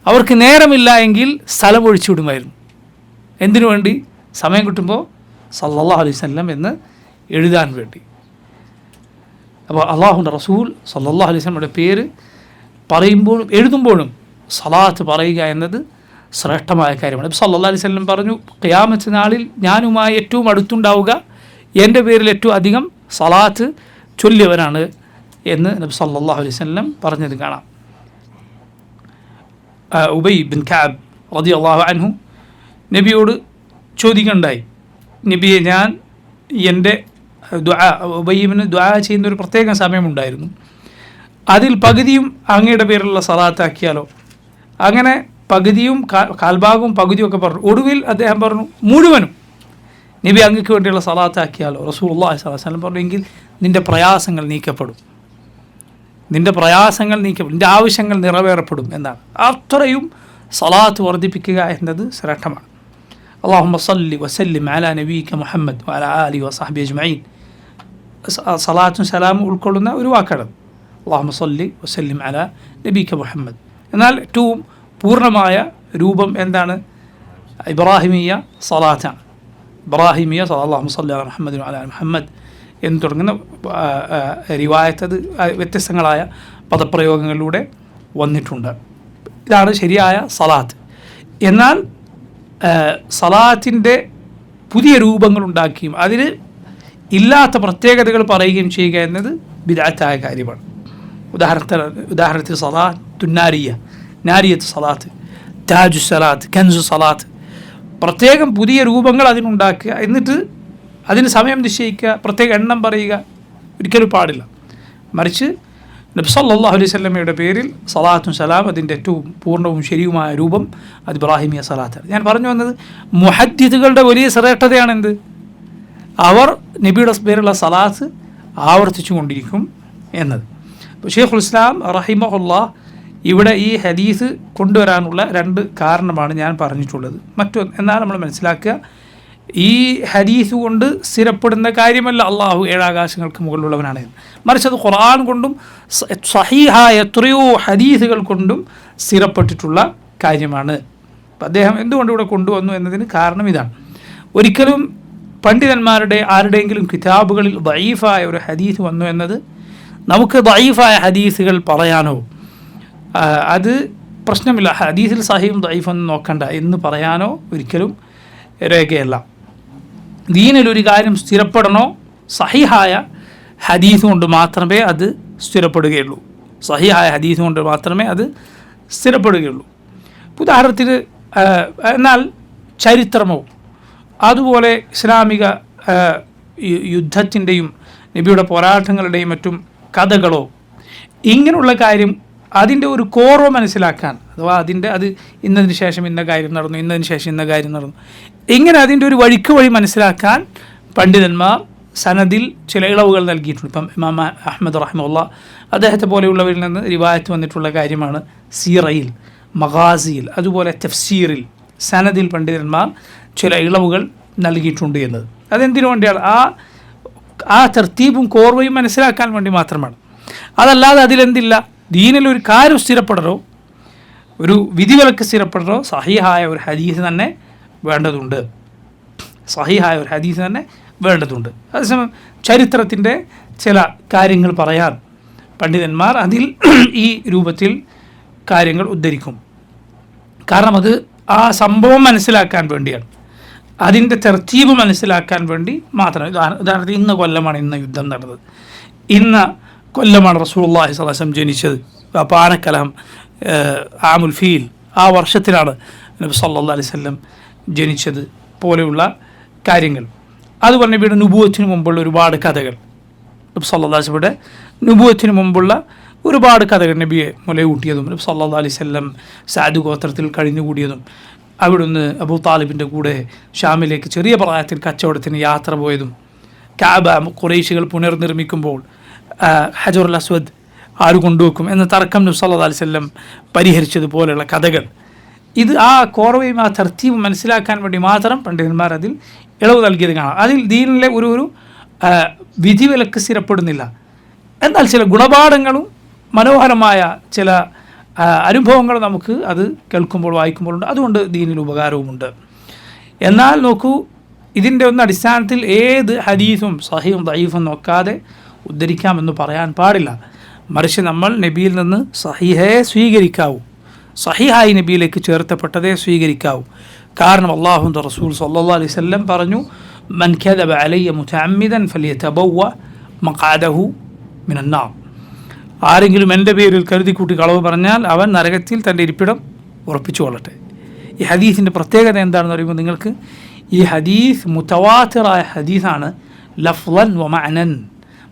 അവർക്ക് നേരമില്ല എങ്കിൽ സ്ഥലം ഒഴിച്ചു വിടുമായിരുന്നു. എന്തിനു വേണ്ടി? സമയം കിട്ടുമ്പോൾ സല്ലല്ലാഹു അലൈഹി വസല്ലം എന്ന് എഴുതാൻ വേണ്ടി. അപ്പോൾ അല്ലാഹുവിൻ്റെ റസൂൽ സല്ലല്ലാഹു അലൈഹി വസല്ലമയുടെ പേര് പറയുമ്പോഴും എഴുതുമ്പോഴും സലാത്ത് പറയുക എന്നത് ശ്രേഷ്ഠമായ കാര്യമാണ്. നബി സല്ലല്ലാഹു അലൈഹി വസല്ലം പറഞ്ഞു, ഖിയാമത്ത് നാളിൽ ഞാനുമായി ഏറ്റവും അടുത്തുണ്ടാവുക എൻ്റെ പേരിൽ ഏറ്റവും അധികം സലാത്ത് ചൊല്ലിയവനാണ് എന്ന് നബി സല്ലല്ലാഹു അലൈഹി വസല്ലം പറഞ്ഞത് കാണാം. ഉബൈ ബിൻ കഅബ് റളിയല്ലാഹു അൻഹു നബിയോട് ചോദിക്കുകയുണ്ടായി, നബിയെ, ഞാൻ എൻ്റെ ഉബൈബിന് ദുആ ചെയ്യുന്നൊരു പ്രത്യേക സമയമുണ്ടായിരുന്നു, അതിൽ പകുതിയും അങ്ങയുടെ പേരിലുള്ള സലാത്താക്കിയാലോ? അങ്ങനെ പകുതിയും കാൽഭാഗവും പകുതിയും പറഞ്ഞു. ഒടുവിൽ അദ്ദേഹം പറഞ്ഞു, മുഴുവനും നബി അങ്ങക്ക് വേണ്ടിയുള്ള സലാത്താക്കിയാലോ? റസൂലുള്ളാഹി സ്വല്ലല്ലാഹു അലൈഹി വസല്ലം പറഞ്ഞു, എങ്കിൽ നിൻ്റെ പ്രയാസങ്ങൾ നീക്കപ്പെടും, നിൻ്റെ ആവശ്യങ്ങൾ നിറവേറപ്പെടും എന്നാണ്. അത്രയും സലാത്ത് വർദ്ധിപ്പിക്കുക എന്നത് ശ്രേഷ്ഠമാണ്. അല്ലാഹുമ്മ സല്ലി വസല്ലിം അലാ നബിയിക മുഹമ്മദ് വഅലാ ആലിഹി വസഹ്ബിഹി അജ്മഈൻ. സലാത്തും സലാമും ഉൾക്കൊള്ളുന്ന ഒരു വാക്കാണ് അല്ലാഹുമ്മ സല്ലി വസല്ലിം അലാ നബിയിക മുഹമ്മദ്. എന്നാൽ ഏറ്റവും പൂർണ്ണമായ രൂപം എന്താണ്? ഇബ്രാഹിമിയ സലാത്താണ്. ഇബ്രാഹിമിയ അല്ലാഹുമ്മ സല്ലി അലാ മുഹമ്മദ് വഅലാ ആലി മുഹമ്മദ് എന്ന് തുടങ്ങുന്ന റിവായത്ത് അത് വ്യത്യസ്തങ്ങളായ പദപ്രയോഗങ്ങളിലൂടെ വന്നിട്ടുണ്ട്. ഇതാണ് ശരിയായ സലാത്ത്. എന്നാൽ സലാത്തിൻ്റെ പുതിയ രൂപങ്ങളുണ്ടാക്കിയും അതിന് ഇല്ലാത്ത പ്രത്യേകതകൾ പറയുകയും ചെയ്യുക എന്നത് ബിദ്അത്തായ കാര്യമാണ്. ഉദാഹരണത്തിന് സലാത്ത് നാരിയത്ത് സലാത്ത്, താജു സലാത്ത്, കൻസു സലാത്ത്, പ്രത്യേകം പുതിയ രൂപങ്ങൾ അതിനുണ്ടാക്കുക, എന്നിട്ട് അതിന് സമയം നിശ്ചയിക്കുക, പ്രത്യേക എണ്ണം പറയുക ഒരിക്കലും പാടില്ല. മറിച്ച് നബി സല്ലല്ലാഹു അലൈഹി വസല്ലമയുടെ പേരിൽ സലാത്തും സലാം അതിൻ്റെ ഏറ്റവും പൂർണ്ണവും ശരിയുമായ രൂപം അത് ഇബ്രാഹിമിയ സലാത്താണ്. ഞാൻ പറഞ്ഞു വന്നത് മുഹദ്ദിസുകളുടെ വലിയ ശ്രേഷ്ഠതയാണെന്ത്? അവർ നബിയുടെ പേരുള്ള സലാത്ത് ആവർത്തിച്ചു കൊണ്ടിരിക്കും എന്നത്. അപ്പോൾ ഷെയ്ഖുൽ ഇസ്ലാം റഹിമഹുല്ലാഹ് ഇവിടെ ഈ ഹദീസ് കൊണ്ടുവരാനുള്ള രണ്ട് കാരണമാണ് ഞാൻ പറഞ്ഞിട്ടുള്ളത്. എന്നാൽ നമ്മൾ മനസ്സിലാക്കുക, ഈ ഹദീസ് കൊണ്ട് സ്ഥിരപ്പെടുന്ന കാര്യമല്ല അള്ളാഹു ഏഴാകാശങ്ങൾക്ക് മുകളിലുള്ളവനാണ്, മറിച്ച് അത് ഖുർആൻ കൊണ്ടും സഹീഹായ എത്രയോ ഹദീസുകൾ കൊണ്ടും സ്ഥിരപ്പെട്ടിട്ടുള്ള കാര്യമാണ്. അദ്ദേഹം എന്തുകൊണ്ട് ഇവിടെ കൊണ്ടുവന്നു എന്നതിന് കാരണം ഇതാണ്. ഒരിക്കലും പണ്ഡിതന്മാരുടെ ആരുടെയെങ്കിലും കിതാബുകളിൽ ദഈഫായ ഒരു ഹദീസ് വന്നു എന്നത് നമുക്ക് ദഈഫായ ഹദീസുകൾ പറയാനോ അത് പ്രശ്നമില്ല, ഹദീസിൽ സഹീഹും ദഈഫും നോക്കണ്ട എന്ന് പറയാനോ ഒരിക്കലും രേഖയല്ല. ദീനിലൊരു കാര്യം സ്ഥിരപ്പെടണോ സഹീഹായ ഹദീസ് കൊണ്ട് മാത്രമേ അത് സ്ഥിരപ്പെടുകയുള്ളൂ. സഹീഹായ ഹദീസ് കൊണ്ട് മാത്രമേ അത് സ്ഥിരപ്പെടുകയുള്ളൂ. ഉദാഹരണത്തിന് എന്നാൽ ചരിത്രമോ അതുപോലെ ഇസ്ലാമിക യുദ്ധത്തിൻ്റെയും നബിയുടെ പോരാട്ടങ്ങളുടെയും മറ്റും കഥകളോ ഇങ്ങനെയുള്ള കാര്യം അതിൻ്റെ ഒരു കോർവ മനസ്സിലാക്കാൻ, അഥവാ അത് ഇന്നതിന് ശേഷം ഇന്ന കാര്യം നടന്നു, ഇന്നതിന് ശേഷം ഇന്ന കാര്യം നടന്നു, ഇങ്ങനെ അതിൻ്റെ ഒരു വഴിക്ക് വഴി മനസ്സിലാക്കാൻ പണ്ഡിതന്മാർ സനദിൽ ചില ഇളവുകൾ നൽകിയിട്ടുണ്ട്. ഇപ്പം ഇമാം അഹ്മദ് റഹിമഹുല്ലാ അദ്ദേഹത്തെ പോലെയുള്ളവരിൽ നിന്ന് റിവായത്ത് വന്നിട്ടുള്ള കാര്യമാണ് സീറയിൽ, മഗാസിയിൽ, അതുപോലെ തഫ്സീറിൽ സനദിൽ പണ്ഡിതന്മാർ ചില ഇളവുകൾ നൽകിയിട്ടുണ്ട് എന്നത്. അതെന്തിനു വേണ്ടിയാണ്? ആ തർത്തീബും കോർവയും മനസ്സിലാക്കാൻ വേണ്ടി മാത്രമാണ്. അതല്ലാതെ അതിലെന്തില്ല, ദീനിലൊരു കാര്യം സ്ഥിരപ്പെടണോ, ഒരു വിധിവിലക്ക് സ്ഥിരപ്പെടണോ, സഹീഹായ ഒരു ഹദീസ് തന്നെ വേണ്ടതുണ്ട്. സഹീഹായ ഒരു ഹദീസ് തന്നെ വേണ്ടതുണ്ട്. അതേസമയം ചരിത്രത്തിൻ്റെ ചില കാര്യങ്ങൾ പറയാൻ പണ്ഡിതന്മാർ അതിൽ ഈ രൂപത്തിൽ കാര്യങ്ങൾ ഉദ്ധരിക്കും. കാരണം അത് ആ സംഭവം മനസ്സിലാക്കാൻ വേണ്ടിയാണ്, അതിൻ്റെ തർത്തീബ് മനസ്സിലാക്കാൻ വേണ്ടി മാത്രം. ഉദാഹരണത്തിന് ഇന്ന കൊല്ലമാണ് ഇന്ന യുദ്ധം നടന്നത്, ഇന്ന കൊല്ലമാണ് റസൂലുള്ളാഹി സ്വല്ലല്ലാഹു അലൈഹി വസല്ലം ജനിച്ചത്, പാനക്കലഹം ആമുൽ ഫീൽ, ആ വർഷത്തിലാണ് നബി സല്ലല്ലാഹു അലൈഹി വസല്ലം ജനിച്ചത് പോലെയുള്ള കാര്യങ്ങൾ. അതുപോലെ നബിയുടെ നുബുവത്തിന് മുമ്പുള്ള ഒരുപാട് കഥകൾ, നബി സല്ലല്ലാഹു അലൈഹി വസല്ലമയുടെ നുബുവത്തിന് മുമ്പുള്ള ഒരുപാട് കഥകൾ, നബിയെ മുലയൂട്ടിയതും നബി സല്ലല്ലാഹു അലൈഹി വസല്ലം സഅദ് ഗോത്രത്തിൽ കഴിഞ്ഞുകൂടിയതും, അവിടുന്ന് അബൂ താലിബിൻ്റെ കൂടെ ഷാമിലേക്ക് ചെറിയ പ്രായത്തിൽ കച്ചവടത്തിന് യാത്ര പോയതും, കഅബ ഖുറൈശികൾ പുനർനിർമ്മിക്കുമ്പോൾ ഹജറുൽ അസ്വദ് ആര് കൊണ്ടുവെക്കും എന്ന തർക്കം നബി സല്ലല്ലാഹു അലൈഹി വസല്ലം പരിഹരിച്ചതുപോലെയുള്ള കഥകൾ. ഇത് ആ കോർവയും ആ തർത്തീബും മനസ്സിലാക്കാൻ വേണ്ടി മാത്രം പണ്ഡിതന്മാർ അതിൽ ഇളവ് നൽകിയത് കാണാം. അതിൽ ദീനിലെ ഒരു വിധിവിലക്ക് സ്ഥിരപ്പെടുന്നില്ല. എന്നാൽ ചില ഗുണപാഠങ്ങളും മനോഹരമായ ചില അനുഭവങ്ങൾ നമുക്ക് അത് കേൾക്കുമ്പോൾ വായിക്കുമ്പോഴുണ്ട്. അതുകൊണ്ട് ദീനിൽ ഉപകാരവുമുണ്ട്. എന്നാൽ നോക്കൂ, ഇതിൻ്റെ ഒന്ന് അടിസ്ഥാനത്തിൽ ഏത് ഹദീസും സഹീഹും ദഈഫും നോക്കാതെ ഉദ്ധരിക്കാമെന്ന് പറയാൻ പാടില്ല. മറിച്ച് നമ്മൾ നബിയിൽ നിന്ന് സഹീഹേ സ്വീകരിക്കാവൂ, സഹീഹായി നബിയിലേക്ക് ചേർത്തപ്പെട്ടതേ സ്വീകരിക്കാവൂ. കാരണം അല്ലാഹുവിൻ്റെ റസൂൽ സ്വല്ലല്ലാഹു അലൈഹി വസല്ലം പറഞ്ഞു, മൻ കദബ അലയ്യ മുതഅമ്മിദൻ ഫലിയതബവ്വ മഖഅദഹു മിനന്നാർ. ആരെങ്കിലും എൻ്റെ പേരിൽ കരുതിക്കൂട്ടി കളവ് പറഞ്ഞാൽ അവൻ നരകത്തിൽ തൻ്റെ ഇരിപ്പിടം ഉറപ്പിച്ചു കൊള്ളട്ടെ. ഈ ഹദീസിൻ്റെ പ്രത്യേകത എന്താണെന്ന് പറയുമ്പോൾ നിങ്ങൾക്ക്, ഈ ഹദീസ് മുതവാത്തിറായ ഹദീസാണ്, ലഫ്ളൻ വ മഅനൻ.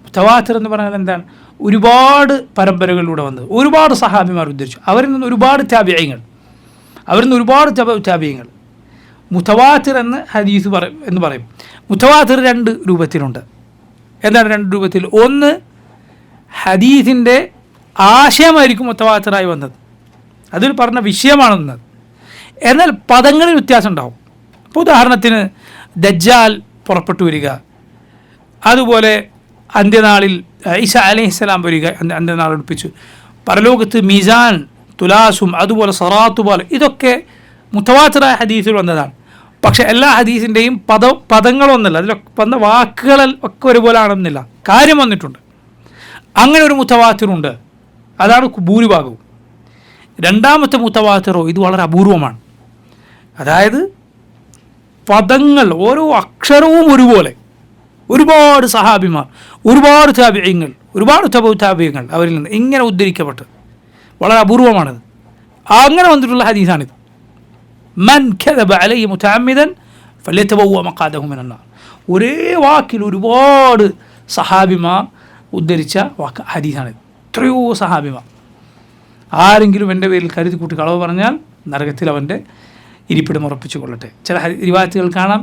മുതവാത്തിർ എന്ന് പറഞ്ഞാൽ എന്താണ്? ഒരുപാട് പരമ്പരകളിലൂടെ വന്നത്, ഒരുപാട് സഹാബിമാർ ഉദ്ധരിച്ചു, അവരിൽ നിന്ന് ഒരുപാട് താബിഈങ്ങൾ, അവരിൽ നിന്ന് ഒരുപാട് താബിഈങ്ങൾ. മുതവാത്തിർ എന്ന് ഹദീസ് എന്ന് പറയും. മുതവാത്തിർ രണ്ട് രൂപത്തിലുണ്ട്. എന്താണ് രണ്ട് രൂപത്തിൽ? ഒന്ന്, ഹദീസിൻ്റെ ആശയമായിരിക്കും മുതവാത്തിറായി വന്നത്, അതിൽ പറഞ്ഞ വിഷയമാണെന്നത്. എന്നാൽ പദങ്ങളിൽ വ്യത്യാസം ഉണ്ടാവും. ഇപ്പോൾ ഉദാഹരണത്തിന് ദജ്ജാൽ പുറപ്പെട്ടു വരിക, അതുപോലെ അന്ത്യനാളിൽ ഈസാ അലൈഹിസ്സലാം വരിക, അന്ത്യനാൾ അടുപ്പിച്ചു, പരലോകത്ത് മീസാൻ, തുലാസും, അതുപോലെ സറാത്ത് പോലെ, ഇതൊക്കെ മുതവാത്തിറായ ഹദീസിൽ വന്നതാണ്. പക്ഷേ എല്ലാ ഹദീസിൻ്റെയും പദങ്ങളൊന്നുമില്ല, അതിലൊക്കെ വന്ന വാക്കുകൾ ഒക്കെ ഒരുപോലെ ആണെന്നില്ല, കാര്യം വന്നിട്ടുണ്ട്. അങ്ങനെ ഒരു മുതവാത്തിറുണ്ട്, അതാണ് ഭൂരിഭാഗവും. രണ്ടാമത്തെ മുതവാത്തിറോ, ഇത് വളരെ അപൂർവമാണ്. അതായത് പദങ്ങൾ, ഓരോ അക്ഷരവും ഒരുപോലെ, ഒരുപാട് സഹാബിമാർ, ഒരുപാട് താബിഈങ്ങൾ, ഒരുപാട് താബിഈങ്ങൾ അവരിൽ നിന്ന് ഇങ്ങനെ ഉദ്ധരിക്കപ്പെട്ട് വളരെ അപൂർവമാണിത്. അങ്ങനെ വന്നിട്ടുള്ള ഹദീസാണിത്. മൻ കദബ അലയ്യ മുതഅമ്മിദൻ ഫലിയതബവ്വ മഖഅദഹു മിനന്നാർ. ഒരേ വാക്കിൽ ഒരുപാട് സഹാബിമാർ ഉദ്ധരിച്ച ഹദീസാണിത്. എത്രയോ സഹാബിമാർ. ആരെങ്കിലും എൻ്റെ പേരിൽ കരുതി കൂട്ടി കളവ് പറഞ്ഞാൽ നരകത്തിൽ അവൻ്റെ ഇരിപ്പിടം ഉറപ്പിച്ചു കൊള്ളട്ടെ. ചില റിവായത്തുകൾ കാണാം,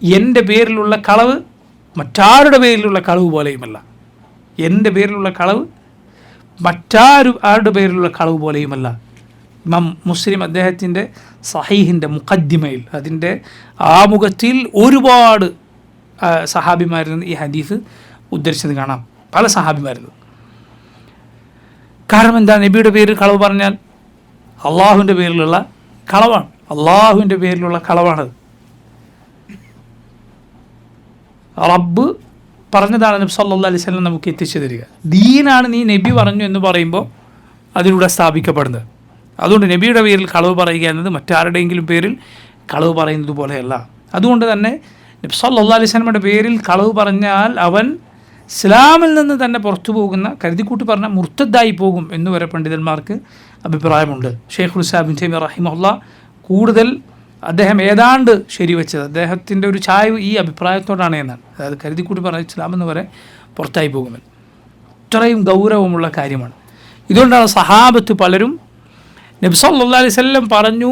എൻ്റെ പേരിലുള്ള കളവ് മറ്റാരുടെ പേരിലുള്ള കളവ് പോലെയുമല്ല, എൻ്റെ പേരിലുള്ള കളവ് ആരുടെ പേരിലുള്ള കളവ് പോലെയുമല്ല. ഇമാം മുസ്ലിം അദ്ദേഹത്തിൻ്റെ സഹീഹിൻ്റെ മുഖദ്ദിമയിൽ, അതിൻ്റെ ആമുഖത്തിൽ ഒരുപാട് സഹാബിമാരിൽ നിന്ന് ഈ ഹദീസ് ഉദ്ധരിച്ചത് കാണാം, പല സഹാബിമാരിൽ. കാരണം എന്താ? നബിയുടെ പേരിൽ കളവ് പറഞ്ഞാൽ അള്ളാഹുവിൻ്റെ പേരിലുള്ള കളവാണ്, അള്ളാഹുവിൻ്റെ പേരിലുള്ള കളവാണത്. റബ്ബ് പറഞ്ഞതാണ് നബി സല്ലല്ലാഹു അലൈഹി വസല്ലം നമുക്ക് എത്തിച്ചു തരിക. ദീനാണ് നീ നബി പറഞ്ഞു എന്ന് പറയുമ്പോൾ അതിലൂടെ സ്ഥാപിക്കപ്പെടുന്നത്. അതുകൊണ്ട് നബിയുടെ പേരിൽ കളവ് പറയുക എന്നത് മറ്റാരുടെയെങ്കിലും പേരിൽ കളവ് പറയുന്നത് പോലെയല്ല. അതുകൊണ്ട് തന്നെ നബി സല്ലല്ലാഹു അലൈഹി വസല്ലമയുടെ പേരിൽ കളവ് പറഞ്ഞാൽ അവൻ ഇസ്ലാമിൽ നിന്ന് തന്നെ പുറത്തു പോകുന്ന, കരുതിക്കൂട്ടി പറഞ്ഞാൽ മുർത്തദ്ദായി പോകും എന്നുവരെ പണ്ഡിതന്മാർക്ക് അഭിപ്രായമുണ്ട്. ഷെയ്ഖുൽ ഇസ്ലാം ഇബ്നു തൈമിയ്യ റഹിമഹുല്ലാഹ് കൂടുതൽ അദ്ദേഹം ഏതാണ്ട് ശരിവെച്ചത്, അദ്ദേഹത്തിൻ്റെ ഒരു ചായ്വ് ഈ അഭിപ്രായത്തോടാണ് എന്നാണ്. അതായത് കരുതിക്കൂട്ടി പറഞ്ഞ ഇസ്ലാം എന്ന് വരെ പുറത്തായി പോകുമെന്ന്. ഇത്രയും ഗൗരവമുള്ള കാര്യമാണ്. ഇതുകൊണ്ടാണ് സഹാബത്ത് പലരും നബി സല്ലല്ലാഹു അലൈഹി വസല്ലം പറഞ്ഞു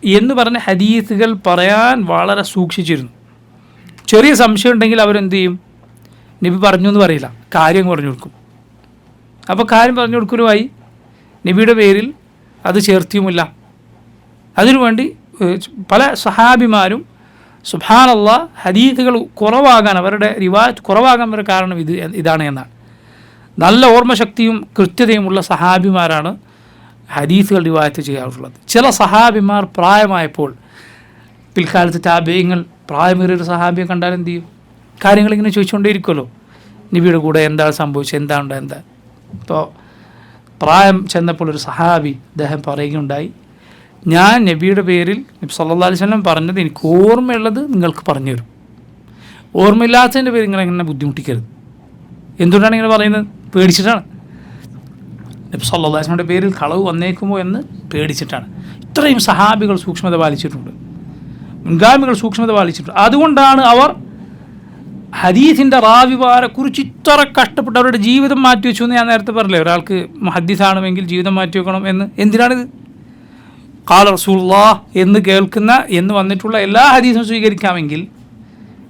എന്ന് പറഞ്ഞ ഹദീസുകൾ പറയാൻ വളരെ സൂക്ഷിച്ചിരുന്നു. ചെറിയ സംശയം ഉണ്ടെങ്കിൽ അവരെന്ത് ചെയ്യും? നബി പറഞ്ഞു എന്ന് പറയില്ല, കാര്യം പറഞ്ഞു കൊടുക്കും. അപ്പോൾ കാര്യം പറഞ്ഞു കൊടുക്കലുമായി നബിയുടെ പേരിൽ അത് ചേർത്തിയുമില്ല. അതിനുവേണ്ടി പല സഹാബിമാരും സുബ്ഹാനല്ലാഹ് ഹദീസുകൾ കുറവാകാൻ, അവരുടെ റിവായത്ത് കുറവാകാൻ വരെ കാരണം ഇതാണ് എന്നാണ്. നല്ല ഓർമ്മശക്തിയും കൃത്യതയുമുള്ള സഹാബിമാരാണ് ഹദീസുകൾ റിവായത്ത് ചെയ്യാറുള്ളത്. ചില സഹാബിമാർ പ്രായമായപ്പോൾ, പിൽക്കാലത്ത് താബിഈങ്ങൾ പ്രായമേറിയൊരു സഹാബിയെ കണ്ടാൽ എന്ത് ചെയ്യും? കാര്യങ്ങളിങ്ങനെ ചോദിച്ചുകൊണ്ടേയിരിക്കുമല്ലോ, നബിയുടെ കൂടെ എന്താണ് സംഭവിച്ചത്, എന്താ. ഇപ്പോൾ പ്രായം ചെന്നപ്പോൾ ഒരു സഹാബി അദ്ദേഹം പറയുകയുണ്ടായി, ഞാൻ നബിയുടെ പേരിൽ നബി സല്ലല്ലാഹു അലൈഹി വസല്ലം പറഞ്ഞത് എനിക്ക് ഓർമ്മയുള്ളത് നിങ്ങൾക്ക് പറഞ്ഞു തരും, ഓർമ്മയില്ലാത്തതിൻ്റെ പേര് നിങ്ങളെങ്ങനെ ബുദ്ധിമുട്ടിക്കരുത്. എന്തുകൊണ്ടാണ് ഇങ്ങനെ പറയുന്നത്? പേടിച്ചിട്ടാണ്. നബി സല്ലല്ലാഹു അലൈഹി വസല്ലമയുടെ പേരിൽ കളവ് വന്നേക്കുമോ എന്ന് പേടിച്ചിട്ടാണ്. ഇത്രയും സഹാബികൾ സൂക്ഷ്മത പാലിച്ചിട്ടുണ്ട്, മുൻഗാമികൾ സൂക്ഷ്മത പാലിച്ചിട്ടുണ്ട്. അതുകൊണ്ടാണ് അവർ ഹദീസിൻ്റെ റാവിമാരെ കുറിച്ച് ഇത്ര കഷ്ടപ്പെട്ട് അവരുടെ ജീവിതം മാറ്റിവെച്ചു എന്ന് ഞാൻ നേരത്തെ പറഞ്ഞില്ലേ. ഒരാൾക്ക് മുഹദ്ദിസാണെങ്കിൽ ജീവിതം മാറ്റി വെക്കണം എന്ന്. എന്തിനാണിത്? ഖാല റസൂലുള്ളാഹ് എന്ന് കേൾക്കുന്ന എന്ന് വന്നിട്ടുള്ള എല്ലാ ഹദീസും സ്വീകരിക്കാമെങ്കിൽ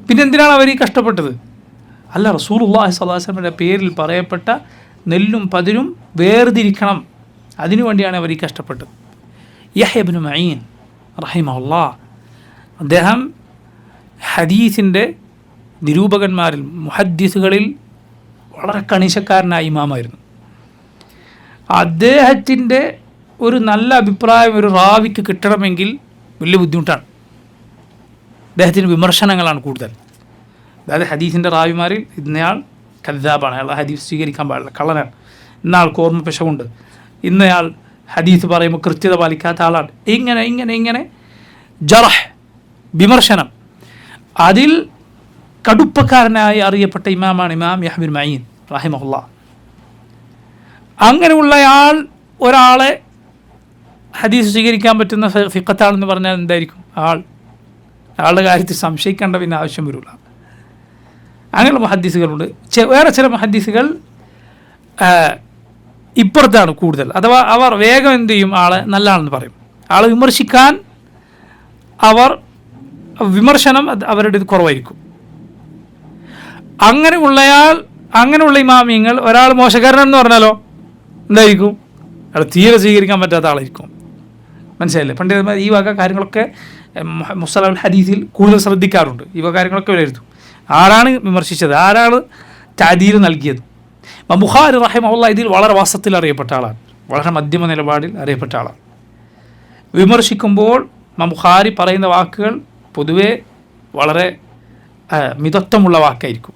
പിന്നെ എന്തിനാണ് അവർ ഈ കഷ്ടപ്പെട്ടത്? അല്ല, റസൂലുള്ളാഹി സ്വല്ലല്ലാഹു അലൈഹി വസല്ലമയുടെ പേരിൽ പറയപ്പെട്ട നെല്ലും പതിരും വേർതിരിക്കണം, അതിനുവേണ്ടിയാണ് അവർ ഈ കഷ്ടപ്പെട്ടത്. യഹ്യ ഇബ്നു മഈൻ റഹിമഹുല്ലാഹ്, അദ്ദേഹം ഹദീസിൻ്റെ നിരൂപകന്മാരിൽ മുഹദ്ദിസുകളിൽ വളരെ കണിശക്കാരനായ ഇമാമായിരുന്നു. അദ്ദേഹത്തിൻ്റെ ഒരു നല്ല അഭിപ്രായം ഒരു റാവിക്ക് കിട്ടണമെങ്കിൽ വലിയ ബുദ്ധിമുട്ടാണ്. അദ്ദേഹത്തിന് വിമർശനങ്ങളാണ് കൂടുതൽ. അതായത് ഹദീസിൻ്റെ റാവിമാരിൽ ഇന്നയാൾ കദ്ദാബാണ്, അയാൾ ഹദീസ് സ്വീകരിക്കാൻ പാടില്ല, കള്ളനാണ്, ഇന്നയാൾക്ക് ഓർമ്മ പിശകുണ്ട്, ഇന്നയാൾ ഹദീസ് പറയുമ്പോൾ കൃത്യത പാലിക്കാത്ത ആളാണ്, ഇങ്ങനെ ജറഹ്, വിമർശനം. അതിൽ കടുപ്പക്കാരനായി അറിയപ്പെട്ട ഇമാമാണ് ഇമാം യഹ്യ ഇബ്നു മഈൻ റഹിമഹുല്ലാഹ്. അങ്ങനെയുള്ളയാൾ ഒരാളെ ഹദീസ് സ്വീകരിക്കാൻ പറ്റുന്ന ഫിഖത്താണെന്ന് പറഞ്ഞാൽ എന്തായിരിക്കും? ആളുടെ കാര്യത്തിൽ സംശയിക്കേണ്ട പിന്നെ ആവശ്യം വരില്ല. അങ്ങനെയുള്ള മുഹദ്ദിസുകളുണ്ട്. വേറെ ചില മുഹദ്ദിസുകൾ ഇപ്പുറത്താണ് കൂടുതൽ, അഥവാ അവർ വേഗം എന്ത് ചെയ്യും? ആളെ നല്ല ആളെന്ന് പറയും. ആളെ വിമർശിക്കാൻ വിമർശനം അവരുടെ ഇത് കുറവായിരിക്കും. അങ്ങനെയുള്ള ഇമാമിയങ്ങൾ ഒരാൾ മോശക്കാരനെന്ന് പറഞ്ഞാലോ എന്തായിരിക്കും? അയാൾ തീരെ സ്വീകരിക്കാൻ പറ്റാത്ത ആളായിരിക്കും. മനസ്സിലായില്ലേ? പണ്ഡിതന്മാർ ഈ വക കാര്യങ്ങളൊക്കെ മുസ്തലഹുൽ ഹദീസിൽ കൂടുതൽ ശ്രദ്ധിക്കാറുണ്ട്. ഈ വക കാര്യങ്ങളൊക്കെ വിലയിരുത്തും. ആരാണ് വിമർശിച്ചത്, ആരാണ് തഅദീൽ നൽകിയത്. ബുഖാരി റഹിമഹുല്ലാഹ് ഇതിൽ വളരെ വാസത്തിൽ അറിയപ്പെട്ട ആളാണ്, വളരെ മധ്യമ നിലപാടിൽ അറിയപ്പെട്ട ആളാണ്. വിമർശിക്കുമ്പോൾ ബുഖാരി പറയുന്ന വാക്കുകൾ പൊതുവെ വളരെ മിതത്വമുള്ള വാക്കായിരിക്കും.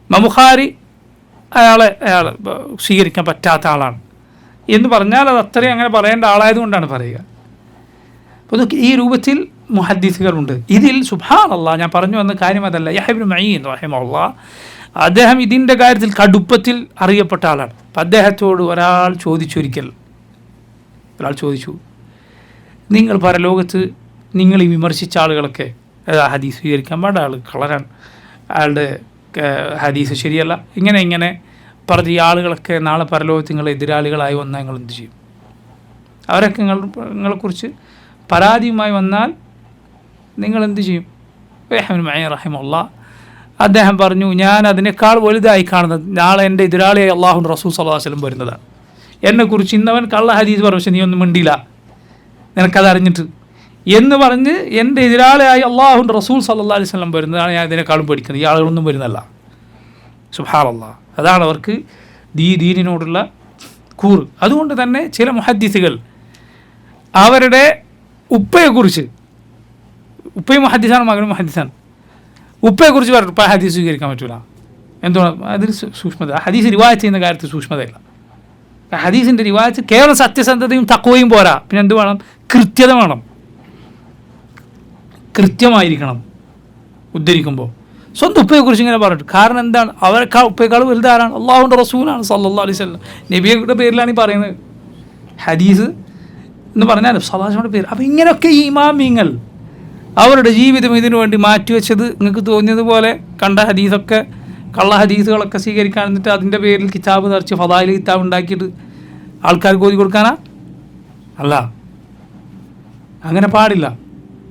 ബുഖാരി അയാൾ സ്വീകരിക്കാൻ പറ്റാത്ത ആളാണ് എന്ന് പറഞ്ഞാൽ അത് അത്രയും അങ്ങനെ പറയേണ്ട ആളായതുകൊണ്ടാണ് പറയുക. അപ്പോൾ ഈ രൂപത്തിൽ മുഹദ്ദിസുകളുണ്ട്. ഇതിൽ സുബ്ഹാനല്ലാഹ് ഞാൻ പറഞ്ഞു വന്ന കാര്യം അതല്ല. യഹ്യ ഇബ്നു മഈൻ റഹിമഹുല്ലാഹ് അദ്ദേഹം ഇതിൻ്റെ കാര്യത്തിൽ കടുപ്പത്തിൽ അറിയപ്പെട്ട ആളാണ്. അപ്പം അദ്ദേഹത്തോട് ഒരാൾ ചോദിച്ചു, നിങ്ങൾ പരലോകത്ത് നിങ്ങൾ ഈ വിമർശിച്ച ആളുകളൊക്കെ ഹദീസ് സ്വീകരിക്കാൻ പാടില്ല, ആൾ കളറാണ്, അയാളുടെ ഹദീസ് ശരിയല്ല, ഇങ്ങനെ പറഞ്ഞ ഈ ആളുകളൊക്കെ നാളെ പരലോകത്ത് നിങ്ങളെ എതിരാളികളായി വന്നാൽ നിങ്ങൾ എന്ത് ചെയ്യും? അവരൊക്കെ നിങ്ങളെക്കുറിച്ച് പരാതിയുമായി വന്നാൽ നിങ്ങൾ എന്ത് ചെയ്യും? യഹ്യ ഇബ്നു മഈൻ റഹിമഹുല്ലാഹ് അദ്ദേഹം പറഞ്ഞു, ഞാൻ അതിനേക്കാൾ വലുതായി കാണുന്നത് നാളെ എൻ്റെ എതിരാളിയായി അല്ലാഹുവിൻ്റെ റസൂൽ സ്വല്ലല്ലാഹു അലൈഹി വസല്ലം വരുന്നതാണ്. എന്നെക്കുറിച്ച് ഇന്നവൻ കള്ള ഹദീസ് പറഞ്ഞു, പക്ഷെ നീ ഒന്നും മിണ്ടിയില്ല, നിനക്കത് അറിഞ്ഞിട്ട് എന്ന് പറഞ്ഞ് എൻ്റെ എതിരാളിയായി അല്ലാഹുവിൻ്റെ റസൂൽ സ്വല്ലല്ലാഹു അലൈഹി വസല്ലം വരുന്നതാണ് ഞാൻ ഇതിനേക്കാളും പഠിക്കുന്നത്. ഈ ആളുകളൊന്നും വരുന്നല്ല. സുബ്ഹാനല്ലാഹ്, അതാണ് അവർക്ക് ദീനിനോടുള്ള കൂറ്. അതുകൊണ്ട് തന്നെ ചില മുഹദ്ദിസുകൾ അവരുടെ ഉപ്പയെക്കുറിച്ച്, ഉപ്പയും മുഹദ്ദിസാണ്, മകനും മുഹദ്ദിസാണ്, ഉപ്പയെക്കുറിച്ച് പറഞ്ഞു ഉപ്പ ഹദീസ് സ്വീകരിക്കാൻ പറ്റില്ല. എന്തുകൊണ്ട്? അതിൽ സൂക്ഷ്മത, ഹദീസ് റിവായത്ത് ചെയ്യുന്ന കാര്യത്തിൽ സൂക്ഷ്മതയില്ല. ഹദീസിൻ്റെ റിവായത്ത് കേവലം സത്യസന്ധതയും തഖ്വയും പോരാ, പിന്നെ എന്ത് വേണം? കൃത്യത വേണം, കൃത്യമായിരിക്കണം ഉദ്ധരിക്കുമ്പോൾ. സ്വന്തം ഉപ്പയെക്കുറിച്ച് ഇങ്ങനെ പറഞ്ഞിട്ട് കാരണം എന്താണ്? അവരെക്കാൾ ഉപ്പയേക്കാൾ വലുതാരാണ്? അല്ലാഹുവിൻ്റെ റസൂലാണ് സല്ലല്ലാഹു അലൈഹി വസല്ലം. നബിയുടെ പേരിലാണ് ഈ പറയുന്നത്. ഹദീസ് എന്ന് പറഞ്ഞാൽ സല്ലല്ലാഹുവിൻ്റെ പേര്. അപ്പോൾ ഇങ്ങനെയൊക്കെ ഈ ഇമാമിങ്ങൾ അവരുടെ ജീവിതം ഇതിനു വേണ്ടി മാറ്റിവെച്ചത് നിങ്ങൾക്ക് തോന്നിയതുപോലെ കണ്ട ഹദീസൊക്കെ കള്ള ഹദീസുകളൊക്കെ സ്വീകരിക്കാൻ എന്നിട്ട് അതിൻ്റെ പേരിൽ കിതാബ് നിറച്ച് ഫദായിൽ കിതാബ് ഉണ്ടാക്കിയിട്ട് ആൾക്കാർക്ക് ഓതി കൊടുക്കാനാ? അല്ല, അങ്ങനെ പാടില്ല.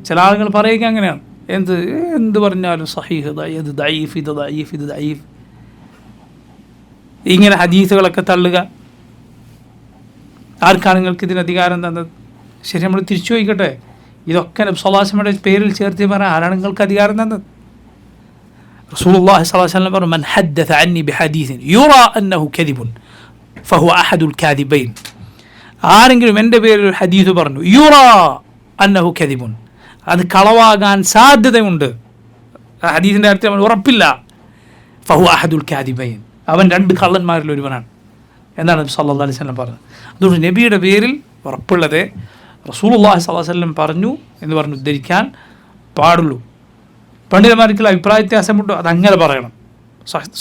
ചില ആളുകൾ പറയുക അങ്ങനെയാണ്, എന്ത് പറഞ്ഞാലും സഹീഹ് ഇത് ദഈഫ്, ഇത് ദഈഫ്, ഇത് ദഈഫ്, ഇങ്ങനെ ഹദീസുകളൊക്കെ തള്ളുക. ആർക്കാണ് നിങ്ങൾക്ക് ഇതിന് അധികാരം തന്നത്? ശരി, നമ്മൾ തിരിച്ചു ചോദിക്കട്ടെ, ഇതൊക്കെ നബി സല്ലല്ലാഹു അലൈഹി വസല്ലമയുടെ പേരിൽ ചേർത്ത് പറയാൻ ആരാണ് നിങ്ങൾക്ക് അധികാരം തന്നത്? റസൂലുള്ളാഹി സ്വല്ലല്ലാഹു അലൈഹി വസല്ലം പറഞ്ഞു, മൻ ഹദ്ദസ അന്നി ബിഹദീസിൻ യുറാ അന്നഹു കദിബുൻ ഫഹുവ അഹദുൽ കാദിബൈൻ. ആരെങ്കിലും എൻ്റെ പേരിൽ ഒരു ഹദീസ് പറഞ്ഞു, യുറാ അന്നഹു കദിബുൻ, അത് കളവാകാൻ സാധ്യതയുണ്ട്, ആ ഹദീസിൻ്റെ അർത്ഥം നമ്മൾ ഉറപ്പില്ല, ഫഹുവ അഹദുൽ കാദിബൈൻ, അവൻ 2 കള്ളന്മാരിൽ ഒരുവനാണ് എന്നാണ് നബി സല്ലല്ലാഹു അലൈഹി വസല്ലം പറഞ്ഞത്. അതുകൊണ്ട് നബിയുടെ പേരിൽ ഉറപ്പുള്ളത് റസൂലുള്ളാഹി സ്വല്ലല്ലാഹു അലൈഹി വസല്ലം പറഞ്ഞു എന്ന് പറഞ്ഞ് ഉദ്ധരിക്കാൻ പാടുള്ളൂ. പണ്ഡിതന്മാർക്കുള്ള അഭിപ്രായ വ്യത്യാസമുണ്ടോ? അതങ്ങനെ പറയണം.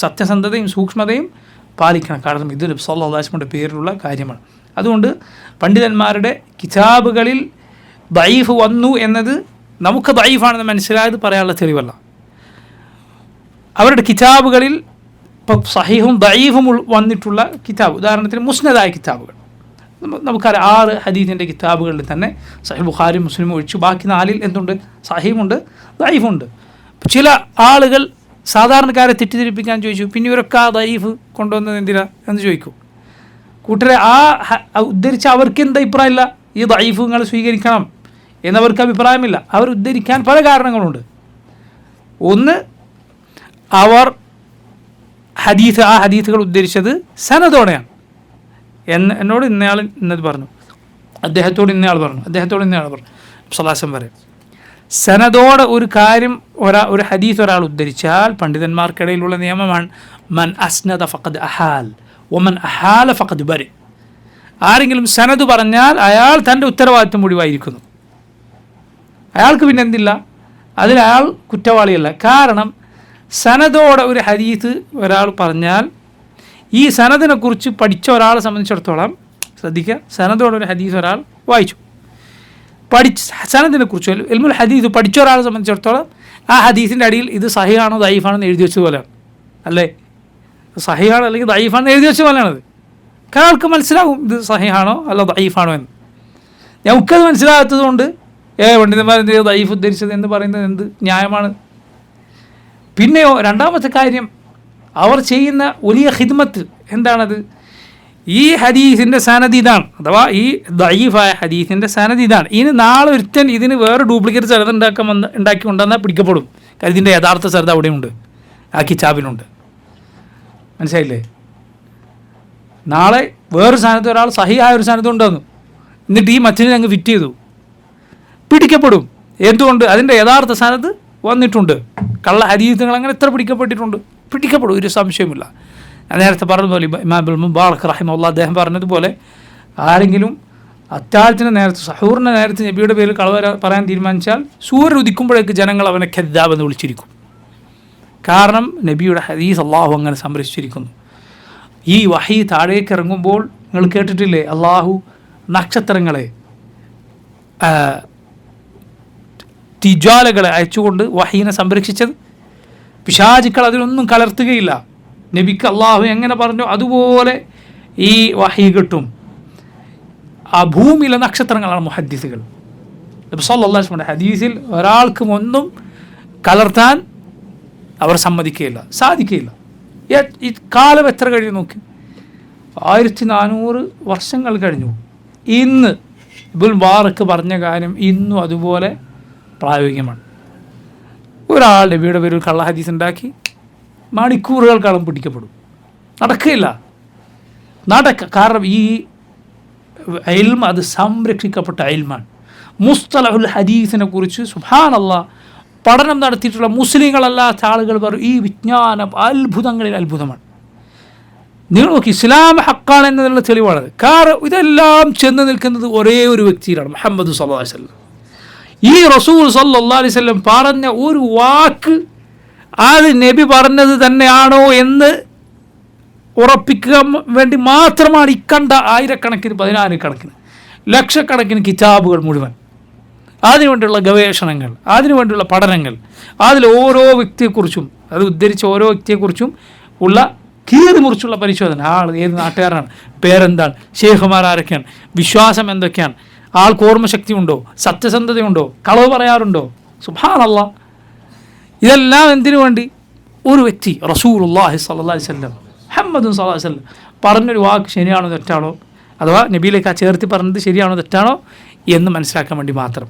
സത്യസന്ധതയും സൂക്ഷ്മതയും പാലിക്കണം. കാരണം ഇത് നബി സല്ലല്ലാഹു അലൈഹി വസല്ലമയുടെ പേരിലുള്ള കാര്യമാണ്. അതുകൊണ്ട് പണ്ഡിതന്മാരുടെ കിതാബുകളിൽ ദഈഫ് വന്നു എന്നത് നമുക്ക് ദഈഫാണെന്ന് മനസ്സിലായത് പറയാനുള്ള തെളിവല്ല. അവരുടെ കിതാബുകളിൽ ഇപ്പോൾ സഹീഹും ദഈഫും വന്നിട്ടുള്ള കിതാബ്, ഉദാഹരണത്തിന് മുസ്നദായ കിതാബുകൾ നമുക്കറിയാം. 6 ഹദീസിൻ്റെ കിതാബുകളിൽ തന്നെ സഹീഹ് ബുഖാരി മുസ്ലിം ഒഴിച്ചു ബാക്കി 4-ൽ എന്തുണ്ട്? സഹീഹുണ്ട്, ദഈഫുണ്ട്. ചില ആളുകൾ സാധാരണക്കാരെ തെറ്റിദ്ധരിപ്പിക്കാൻ ചോദിച്ചു, പിന്നെ ഇവരൊക്കെ ആ ദഈഫ് കൊണ്ടുവന്നത് എന്തിനാ എന്ന് ചോദിക്കും. കൂട്ടരെ ഉദ്ധരിച്ച അവർക്ക് എന്താ അഭിപ്രായമില്ല, ഈ ദഈഫ് നിങ്ങൾ സ്വീകരിക്കണം എന്നവർക്ക് അഭിപ്രായമില്ല. അവർ ഉദ്ധരിക്കാൻ പല കാരണങ്ങളുണ്ട്. ഒന്ന്, അവർ ആ ഹദീസുകൾ ഉദ്ധരിച്ചത് സനദോടെയാണ്. എന്നോട് ഇന്നയാൾ ഇന്നത് പറഞ്ഞു, അദ്ദേഹത്തോട് ഇന്നയാൾ പറഞ്ഞു സലാസം വരെ സനദോടെ ഒരു കാര്യം ഒരു ഹദീസ് ഒരാൾ ഉദ്ധരിച്ചാൽ പണ്ഡിതന്മാർക്കിടയിലുള്ള നിയമമാണ് മൻ അസ്നദ ഫഖദ് അഹാൽ വമൻ അഹാല ഫഖദ് ബരി. ആരെങ്കിലും സനദ് പറഞ്ഞാൽ അയാൾ തൻ്റെ ഉത്തരവാദിത്വം ഒഴിവായിരിക്കുന്നു. അയാൾക്ക് പിന്നെ എന്തില്ല, അതിൽ അയാൾ കുറ്റവാളിയല്ല. കാരണം സനദോടെ ഒരു ഹദീസ് ഒരാൾ പറഞ്ഞാൽ ഈ സനദിനെക്കുറിച്ച് പഠിച്ച ഒരാളെ സംബന്ധിച്ചിടത്തോളം ശ്രദ്ധിക്കുക, സനദോടെ ഒരു ഹദീസ് ഒരാൾ വായിച്ചു, സനദിനെക്കുറിച്ച് ഇൽമുൽ ഹദീസ് പഠിച്ച ഒരാളെ സംബന്ധിച്ചിടത്തോളം ആ ഹദീസിൻ്റെ അടിയിൽ ഇത് സഹീഹാണോ ദഈഫാണെന്ന് എഴുതി വെച്ചതുപോലെയാണ്. അല്ലേ, സഹീഹാണോ അല്ലെങ്കിൽ ദഈഫാണെന്ന് എഴുതി വെച്ച പോലെയാണത്. ഒരാൾക്ക് മനസ്സിലാകും ഇത് സഹീഹാണോ അല്ല ദഈഫാണോ എന്ന്. നമുക്കത് മനസ്സിലാകാത്തത് കൊണ്ട് പണ്ഡിതന്മാർ എന്ത് ചെയ്തു, ദഈഫ് ഉദ്ധരിച്ചത് എന്ന് പറയുന്നത് എന്ത് ന്യായമാണ്? പിന്നെയോ രണ്ടാമത്തെ കാര്യം, അവർ ചെയ്യുന്ന വലിയ ഖിദ്മത്ത് എന്താണത്? ഈ ഹദീസിൻ്റെ സനദ് ഇതാണ്, അഥവാ ഈ ദഈഫായ ഹദീസിൻ്റെ സനദ് ഇതാണ്. ഇനി നാളെ ഒരുത്തൻ ഇതിന് വേറെ ഡ്യൂപ്ലിക്കേറ്റ് സനദ് ഉണ്ടാക്കി കൊണ്ടുവന്നാൽ പിടിക്കപ്പെടും. കാരണം ഇതിൻ്റെ യഥാർത്ഥ സനദ് അവിടെയുണ്ട്, ആ കിതാബിലുണ്ട്. മനസ്സിലായില്ലേ? നാളെ വേറൊരു സനദ് ഒരാൾ സഹീഹായ ഒരു സനദ് ഉണ്ടെന്നു എന്നിട്ട് ഈ മറ്റിനെ അങ്ങ് ഫിറ്റ് ചെയ്തു, പിടിക്കപ്പെടും. എന്തുകൊണ്ട്? അതിൻ്റെ യഥാർത്ഥ സനദ് വന്നിട്ടുണ്ട്. കള്ള ഹദീസുകൾ അങ്ങനെ എത്ര പിടിക്കപ്പെടും, ഒരു സംശയമില്ല. ഞാൻ നേരത്തെ പറഞ്ഞതുപോലെ ഇമാം ഇബ്നുൽ മുബാറക് റഹിമഹുല്ലാഹ് അദ്ദേഹം പറഞ്ഞതുപോലെ ആരെങ്കിലും അത്താഴത്തിന് നേരത്തെ സഹൂറിൻ്റെ നേരത്തെ നബിയുടെ പേരിൽ കളവ് പറയാൻ തീരുമാനിച്ചാൽ സൂര്യൻ ഉദിക്കുമ്പോഴേക്ക് ജനങ്ങൾ അവനെ ഖദ്ദാബ് എന്ന് വിളിച്ചിരിക്കും. കാരണം നബിയുടെ ഹദീസ് അള്ളാഹു അങ്ങനെ സംരക്ഷിച്ചിരിക്കുന്നു. ഈ വഹി താഴേക്ക് ഇറങ്ങുമ്പോൾ നിങ്ങൾ കേട്ടിട്ടില്ലേ, അള്ളാഹു നക്ഷത്രങ്ങളെ തീജ്വാലകളെ അയച്ചുകൊണ്ട് വഹീനെ സംരക്ഷിച്ചത്. പിശാചുക്കൾ അതിലൊന്നും കലർത്തുകയില്ല. നബിക്ക് അള്ളാഹു എങ്ങനെ പറഞ്ഞു അതുപോലെ ഈ വഹി കിട്ടും. ആ ഭൂമിയിലെ നക്ഷത്രങ്ങളാണ് മുഹദ്ദിസുകൾ. നബി സല്ലല്ലാഹു അലൈഹി വസല്ലം ഹദീസിൽ ഒരാൾക്കും ഒന്നും കലർത്താൻ അവർ സമ്മതിക്കുകയില്ല, സാധിക്കുകയില്ല. ഈ കാലം എത്ര കഴിഞ്ഞു നോക്കി, 1400 വർഷങ്ങൾ കഴിഞ്ഞു. ഇന്ന് ഇബ്നുൽ മുബാറക് പറഞ്ഞ കാര്യം ഇന്നും അതുപോലെ പ്രായോഗികമാണ്. ഒരാൾ നബിയുടെ പേരിൽ കള്ള ഹദീസ് ഉണ്ടാക്കി മണിക്കൂറുകൾക്കളം പിടിക്കപ്പെടും. നടക്കുകയില്ല. കാരണം ഈ ഇൽമ അത് സംരക്ഷിക്കപ്പെട്ട ഇൽമാണ്. മുസ്തലഹുൽ ഹദീസിനെ കുറിച്ച് സുബ്ഹാനല്ലാഹ് പഠനം നടത്തിയിട്ടുള്ള മുസ്ലിങ്ങളല്ലാത്ത ആളുകൾ പറയും ഈ വിജ്ഞാനം അത്ഭുതങ്ങളിൽ അത്ഭുതമാണ്. നിങ്ങൾ നോക്കി, ഇസ്ലാം ഹക്കാണ് എന്നതിനുള്ള തെളിവാണത്. കാരണം ഇതെല്ലാം ചെന്ന് നിൽക്കുന്നത് ഒരേ ഒരു വ്യക്തിയിലാണ്, മുഹമ്മദ് സല്ലല്ലാഹു അലൈഹി വസല്ലം. ഈ റസൂൽ സല്ലല്ലാഹു അലൈഹി വസല്ലം പറഞ്ഞ ഒരു വാക്ക് അത് നബി പറഞ്ഞത് തന്നെയാണോ എന്ന് ഉറപ്പിക്കാൻ വേണ്ടി മാത്രമാണ് ഇക്കണ്ട ആയിരക്കണക്കിന്, 10,000 കണക്കിന്, ലക്ഷക്കണക്കിന് കിതാബുകൾ മുഴുവൻ. അതിനുവേണ്ടിയുള്ള ഗവേഷണങ്ങൾ, അതിനുവേണ്ടിയുള്ള പഠനങ്ങൾ, അതിൽ ഓരോ വ്യക്തിയെക്കുറിച്ചും അത് ഉദ്ധരിച്ച ഓരോ വ്യക്തിയെക്കുറിച്ചും ഉള്ള കീറി മുറിച്ചുള്ള പരിശോധന. ആൾ ഏത് നാട്ടുകാരാണ്, പേരെന്താണ്, ഷേഖുമാർ ആരൊക്കെയാണ്, വിശ്വാസം എന്തൊക്കെയാണ്, ആൾക്ക് ഓർമ്മശക്തി ഉണ്ടോ, സത്യസന്ധതയുണ്ടോ, കളവ് പറയാറുണ്ടോ. സുബ്ഹാനല്ലാഹ്. ഇതെല്ലാം എന്തിനു വേണ്ടി? ഒരു വ്യക്തി റസൂലുള്ളാഹി സ്വല്ലല്ലാഹി അലൈഹി വസല്ലം മുഹമ്മദ് സ്വല്ലല്ലാഹി അലൈഹി വസല്ലം പറഞ്ഞൊരു വാക്ക് ശരിയാണോ തെറ്റാണോ, അഥവാ നബിയിലേക്ക് ആ ചേർത്തി പറഞ്ഞത് ശരിയാണോ തെറ്റാണോ എന്ന് മനസ്സിലാക്കാൻ വേണ്ടി മാത്രം.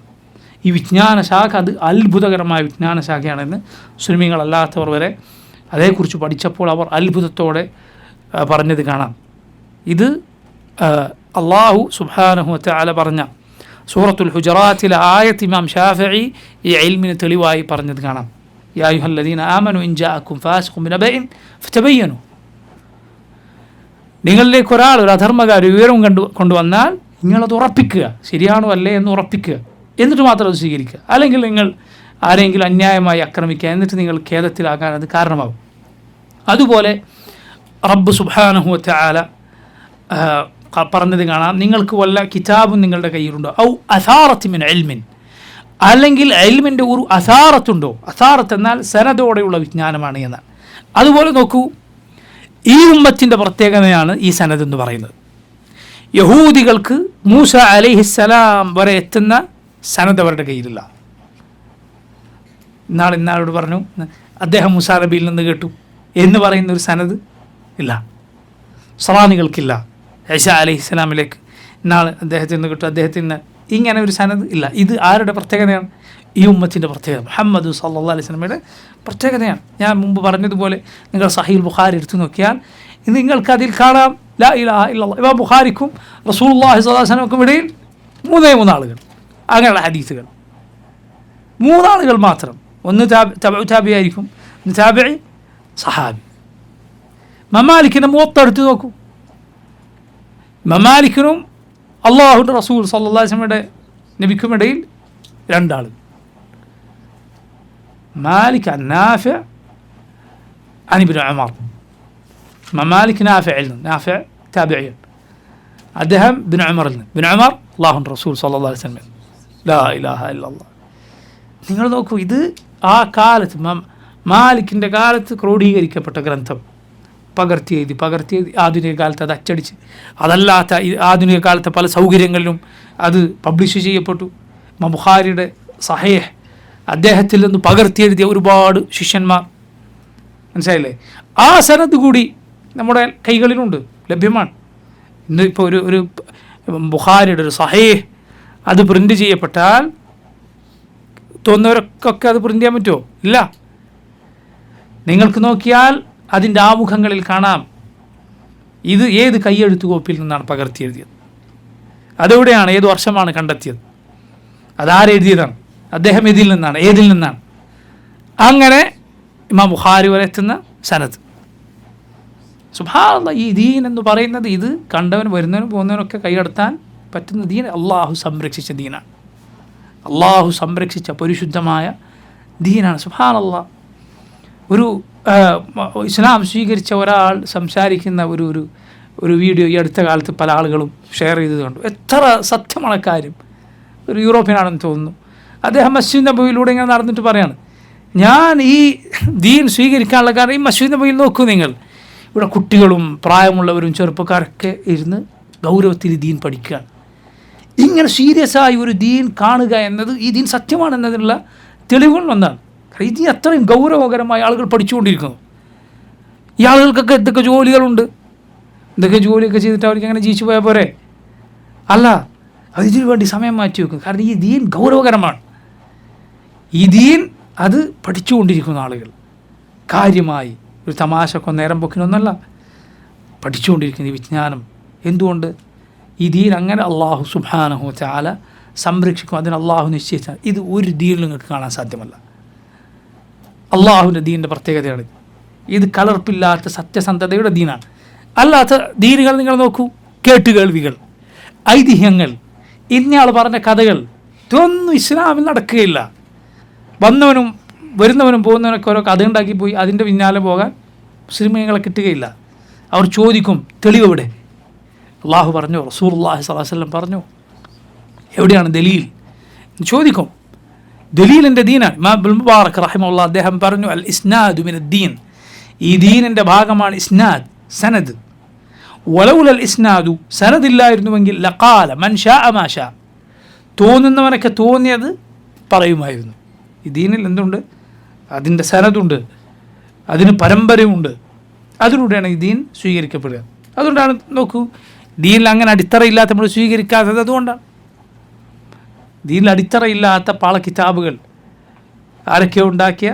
ഈ വിജ്ഞാന ശാഖ അത് അത്ഭുതകരമായ വിജ്ഞാന ശാഖയാണെന്ന് മുസ്ലിമീങ്ങളല്ലാത്തവർ വരെ അതേക്കുറിച്ച് പഠിച്ചപ്പോൾ അവർ അത്ഭുതത്തോടെ പറഞ്ഞത് കാണാം. ഇത് അള്ളാഹു സുബ്ഹാനഹു വ തആല പറഞ്ഞ സൂറത്തുൽ ഹുജറാത്തിലെ ആയത്ത് ഇമാം ഷാഫിഈ ഈ ഇൽമിന് തെളിവായി പറഞ്ഞത് കാണാം. യാ അയ്യുഹല്ലദീന ആമനു ഇൻ ജാഅക്കും ഫാസിഖുൻ ബിനബഇൻ ഫതബയ്യനു. നിങ്ങളിലേക്ക് ഒരാൾ ഒരു അധർമ്മകാരി വിവരം കൊണ്ടുവന്നാൽ നിങ്ങളത് ഉറപ്പിക്കുക, ശരിയാണോ അല്ലേ എന്ന് ഉറപ്പിക്കുക, എന്നിട്ട് മാത്രം അത് സ്വീകരിക്കുക. അല്ലെങ്കിൽ നിങ്ങൾ ആരെങ്കിലും അന്യായമായി ആക്രമിക്കുക, എന്നിട്ട് നിങ്ങൾ ഖേദത്തിലാകാൻ അത് കാരണമാകും. അതുപോലെ റബ്ബ് സുബ്ഹാനഹു വ തആല പറഞ്ഞത് കാണാം, നിങ്ങൾക്ക് വല്ല കിതാബും നിങ്ങളുടെ കയ്യിലുണ്ടോ, ഔ അസാറത്തി മിൻ ഇൽമിൻ, അല്ലെങ്കിൽ ഇൽമിൻ്റെ ഒരു അസാറത്തുണ്ടോ. അസാറത്ത് എന്നാൽ സനദോടെയുള്ള വിജ്ഞാനമാണ് എന്നാണ്. അതുപോലെ നോക്കൂ, ഈ ഉമ്മത്തിൻ്റെ പ്രത്യേകതയാണ് ഈ സനദ് എന്ന് പറയുന്നത്. യഹൂദികൾക്ക് മൂസ അലൈഹിസ്സലാം വരെ എത്തുന്ന സനദ് അവരുടെ കയ്യിലില്ല. ഇന്നാളോട് പറഞ്ഞു അദ്ദേഹം മൂസാ നബിയിൽ നിന്ന് കേട്ടു എന്ന് പറയുന്ന ഒരു സനദ് ഇല്ല, സറാനികൾക്കില്ല. ഈസാ അലൈഹിസ്സലാമിലേക്ക് ഇന്നാൾ അദ്ദേഹത്തിൽ നിന്ന് കേട്ടു, അദ്ദേഹത്തിന് ഇങ്ങനെ ഒരു സനദ് ഇല്ല. ഇത് ആരുടെ പ്രത്യേകതയാണ്? ഈ ഉമ്മത്തിൻ്റെ പ്രത്യേകത, മുഹമ്മദ് സല്ലല്ലാഹു അലൈഹി വസല്ലമയുടെ പ്രത്യേകതയാണ്. ഞാൻ മുമ്പ് പറഞ്ഞതുപോലെ നിങ്ങൾ സഹീഹുൽ ബുഖാരി എടുത്തു നോക്കിയാൽ നിങ്ങൾക്ക് അതിൽ കാണാം ലാ ഇലാഹ ഇല്ലല്ലാഹ്. ഇമാം ബുഖാരിക്കും റസൂലുള്ളാഹി സ്വല്ലല്ലാഹു അലൈഹി വസല്ലമക്കും ഇടയിൽ മൂന്ന് ആളുകൾ, അങ്ങനെയുള്ള ഹദീസുകൾ 3 ആളുകൾ മാത്രം. ഒന്ന് തബഉ താബിഈ ആയിരിക്കും, ഒന്ന് താബിഈ, സഹാബി. മമാലിക്കിൻ്റെ മുവത്ത എടുത്ത് നോക്കൂ, മമാലിക്കിനും അള്ളാഹുവിൻ്റെ റസൂൽ സല്ലല്ലാഹു അലൈഹി വസല്ലമയുടെ നബിക്കുമിടയിൽ 2 ആളുകൾ. മാലിക് നാഫിഅ അൻ ഇബ്നു ഉമർ. മമാലിക് നാഫിഅയിൽ നിന്ന്, നാഫിഅ താബിഈൻ, അദ്ദേഹം ഇബ്നു ഉമറിൽ നിന്ന്, ഇബ്നു ഉമർ അള്ളാഹുവിൻ്റെ റസൂൽ സല്ലല്ലാഹു അലൈഹി വസല്ലം. ലാ ഇലാഹ ഇല്ലല്ലാഹ്. നിങ്ങൾ നോക്കൂ, ഇത് ആ കാലത്ത് മാലിക്കിൻ്റെ കാലത്ത് ക്രോഡീകരിക്കപ്പെട്ട ഗ്രന്ഥം, പകർത്തിയെഴുതി ആധുനിക കാലത്ത് അത് അച്ചടിച്ച്, അതല്ലാത്ത ആധുനിക കാലത്തെ പല സൗകര്യങ്ങളിലും അത് പബ്ലിഷ് ചെയ്യപ്പെട്ടു. ബുഖാരിയുടെ സഹീഹ് അദ്ദേഹത്തിൽ നിന്ന് പകർത്തിയെഴുതിയ ഒരുപാട് ശിഷ്യന്മാർ, മനസ്സിലായില്ലേ? ആ സനദ് കൂടി നമ്മുടെ കൈകളിലുണ്ട്, ലഭ്യമാണ്. ഇന്ന് ഇപ്പോൾ ഒരു ബുഖാരിയുടെ ഒരു സഹീഹ് അത് പ്രിൻ്റ് ചെയ്യപ്പെട്ടാൽ തോന്നുന്നവർക്കൊക്കെ അത് പ്രിൻ്റ് ചെയ്യാൻ പറ്റുമോ? ഇല്ല. നിങ്ങൾക്ക് നോക്കിയാൽ അതിൻ്റെ ആമുഖങ്ങളിൽ കാണാം ഇത് ഏത് കൈയെഴുത്തു കോപ്പിയിൽ നിന്നാണ് പകർത്തിയെഴുതിയത്, അതെവിടെയാണ്, ഏത് വർഷമാണ് കണ്ടെത്തിയത്, അതാരെഴുതിയതാണ്, അദ്ദേഹം ഏതിൽ നിന്നാണ്. അങ്ങനെ ഇമാം ബുഖാരി വരെ എത്തുന്ന സനദ്. സുബ്ഹാനല്ലാഹ്. ഈ ദീൻ എന്ന് പറയുന്നത് ഇത് കണ്ടവൻ വരുന്നവനും പോകുന്നവനൊക്കെ കൈകടത്താൻ പറ്റുന്ന ദീൻ അള്ളാഹു സംരക്ഷിച്ച ദീനാണ്. അള്ളാഹു സംരക്ഷിച്ച പരിശുദ്ധമായ ദീനാണ്. സുബ്ഹാനല്ലാഹ്. ഒരു ഇസ്ലാം സ്വീകരിച്ച ഒരാൾ സംസാരിക്കുന്ന ഒരു വീഡിയോ ഈ അടുത്ത കാലത്ത് പല ആളുകളും ഷെയർ ചെയ്തത് കണ്ടു. എത്ര സത്യമാണ് കാര്യം. ഒരു യൂറോപ്യനാണെന്ന് തോന്നുന്നു. അദ്ദേഹം മസ്ജിദ് നബവിയിലൂടെ ഇങ്ങനെ നടന്നിട്ട് പറയാണ്, ഞാൻ ഈ ദീൻ സ്വീകരിക്കാനുള്ള കാരണം ഈ മസ്ജിദ് നബവിയിൽ നോക്കൂ നിങ്ങൾ, ഇവിടെ കുട്ടികളും പ്രായമുള്ളവരും ചെറുപ്പക്കാരൊക്കെ ഇരുന്ന് ഗൗരവത്തിൽ ദീൻ പഠിക്കുകയാണ്. ഇങ്ങനെ സീരിയസ് ആയി ഒരു ദീൻ കാണുക എന്നത് ഈ ദീൻ സത്യമാണെന്നതിനുള്ള തെളിവുകൾ ഒന്നാണ്. കാരണം ഈ ദീൻ അത്രയും ഗൗരവകരമായി ആളുകൾ പഠിച്ചുകൊണ്ടിരിക്കുന്നു. ഈ ആളുകൾക്കൊക്കെ എന്തൊക്കെ ജോലികളുണ്ട്, എന്തൊക്കെ ജോലിയൊക്കെ ചെയ്തിട്ട് അവർക്ക് അങ്ങനെ ജീവിച്ചു പോയാൽ പോരെ? അല്ല, അതിനു വേണ്ടി സമയം മാറ്റി വെക്കും. കാരണം ഈ ദീൻ ഗൗരവകരമാണ്. ഈ ദീൻ അത് പഠിച്ചുകൊണ്ടിരിക്കുന്ന ആളുകൾ കാര്യമായി, ഒരു തമാശക്കോ നേരം പൊക്കിനൊന്നല്ല, പഠിച്ചുകൊണ്ടിരിക്കുന്ന ഈ വിജ്ഞാനം. എന്തുകൊണ്ട്? ഈ ദീൻ അങ്ങനെ അള്ളാഹു സുബ്ഹാനഹു വ തആല സംരക്ഷിക്കും. അതിന് അള്ളാഹു നിശ്ചയിച്ചാൽ ഇത് ഒരു ദീനിൽ നിങ്ങൾക്ക് കാണാൻ സാധ്യമല്ല. അള്ളാഹുവിൻ്റെ ദീനിൻ്റെ പ്രത്യേകതയാണ് ഇത്. കലർപ്പില്ലാത്ത സത്യസന്ധതയുടെ ദീനാണ്. അല്ലാത്ത ദീനുകൾ നിങ്ങൾ നോക്കൂ, കേട്ടുകേൾവികൾ, ഐതിഹ്യങ്ങൾ, ഇന്നയാൾ പറഞ്ഞ കഥകൾ, ഇതൊന്നും ഇസ്ലാമിൽ നടക്കുകയില്ല. വന്നവനും വരുന്നവനും പോകുന്നവനൊക്കെ ഓരോ കഥ ഉണ്ടാക്കി പോയി അതിൻ്റെ പിന്നാലെ പോകാൻ മുസ്ലിമീങ്ങളെ കിട്ടുകയില്ല. അവർ ചോദിക്കും, തെളിവെവിടെ? അള്ളാഹു പറഞ്ഞു, റസൂലുള്ളാഹി സ്വല്ലല്ലാഹു അലൈഹി വസല്ലം പറഞ്ഞു, എവിടെയാണ് ദലീൽ ചോദിക്കും. ദലീലിൻ്റെ ദീനാണ്. ഇമാം ഇബ്നുൽ മുബാറക് റഹിമഹുല്ലാഹ് അദ്ദേഹം പറഞ്ഞു, അൽ ഇസ്നാദു മിനദ്ദീൻ, ഈ ദീനിൻ്റെ ഭാഗമാണ് ഇസ്നാദ്, സനദ്. വലൗലൽ ഇസ്നാദു, സനദില്ലായിരുന്നുവെങ്കിൽ ലഖാല മൻ ഷാഅ മാ ഷാ, തോന്നുന്നവനൊക്കെ തോന്നിയത് പറയുമായിരുന്നു. ഈ ദീനിൽ എന്തുണ്ട്? അതിൻ്റെ സനദുണ്ട്, അതിന് പരമ്പരയുണ്ട്. അതിലൂടെയാണ് ഈ ദീൻ സ്വീകരിക്കപ്പെടുക. അതുകൊണ്ടാണ് നോക്കൂ, ദീനിൽ അങ്ങനെ അടിത്തറയില്ലാത്ത നമ്മൾ സ്വീകരിക്കാത്തത്. അതുകൊണ്ടാണ് ദീനിൽ അടിത്തറയില്ലാത്ത പല കിതാബുകൾ, ആരൊക്കെയോ ഉണ്ടാക്കിയ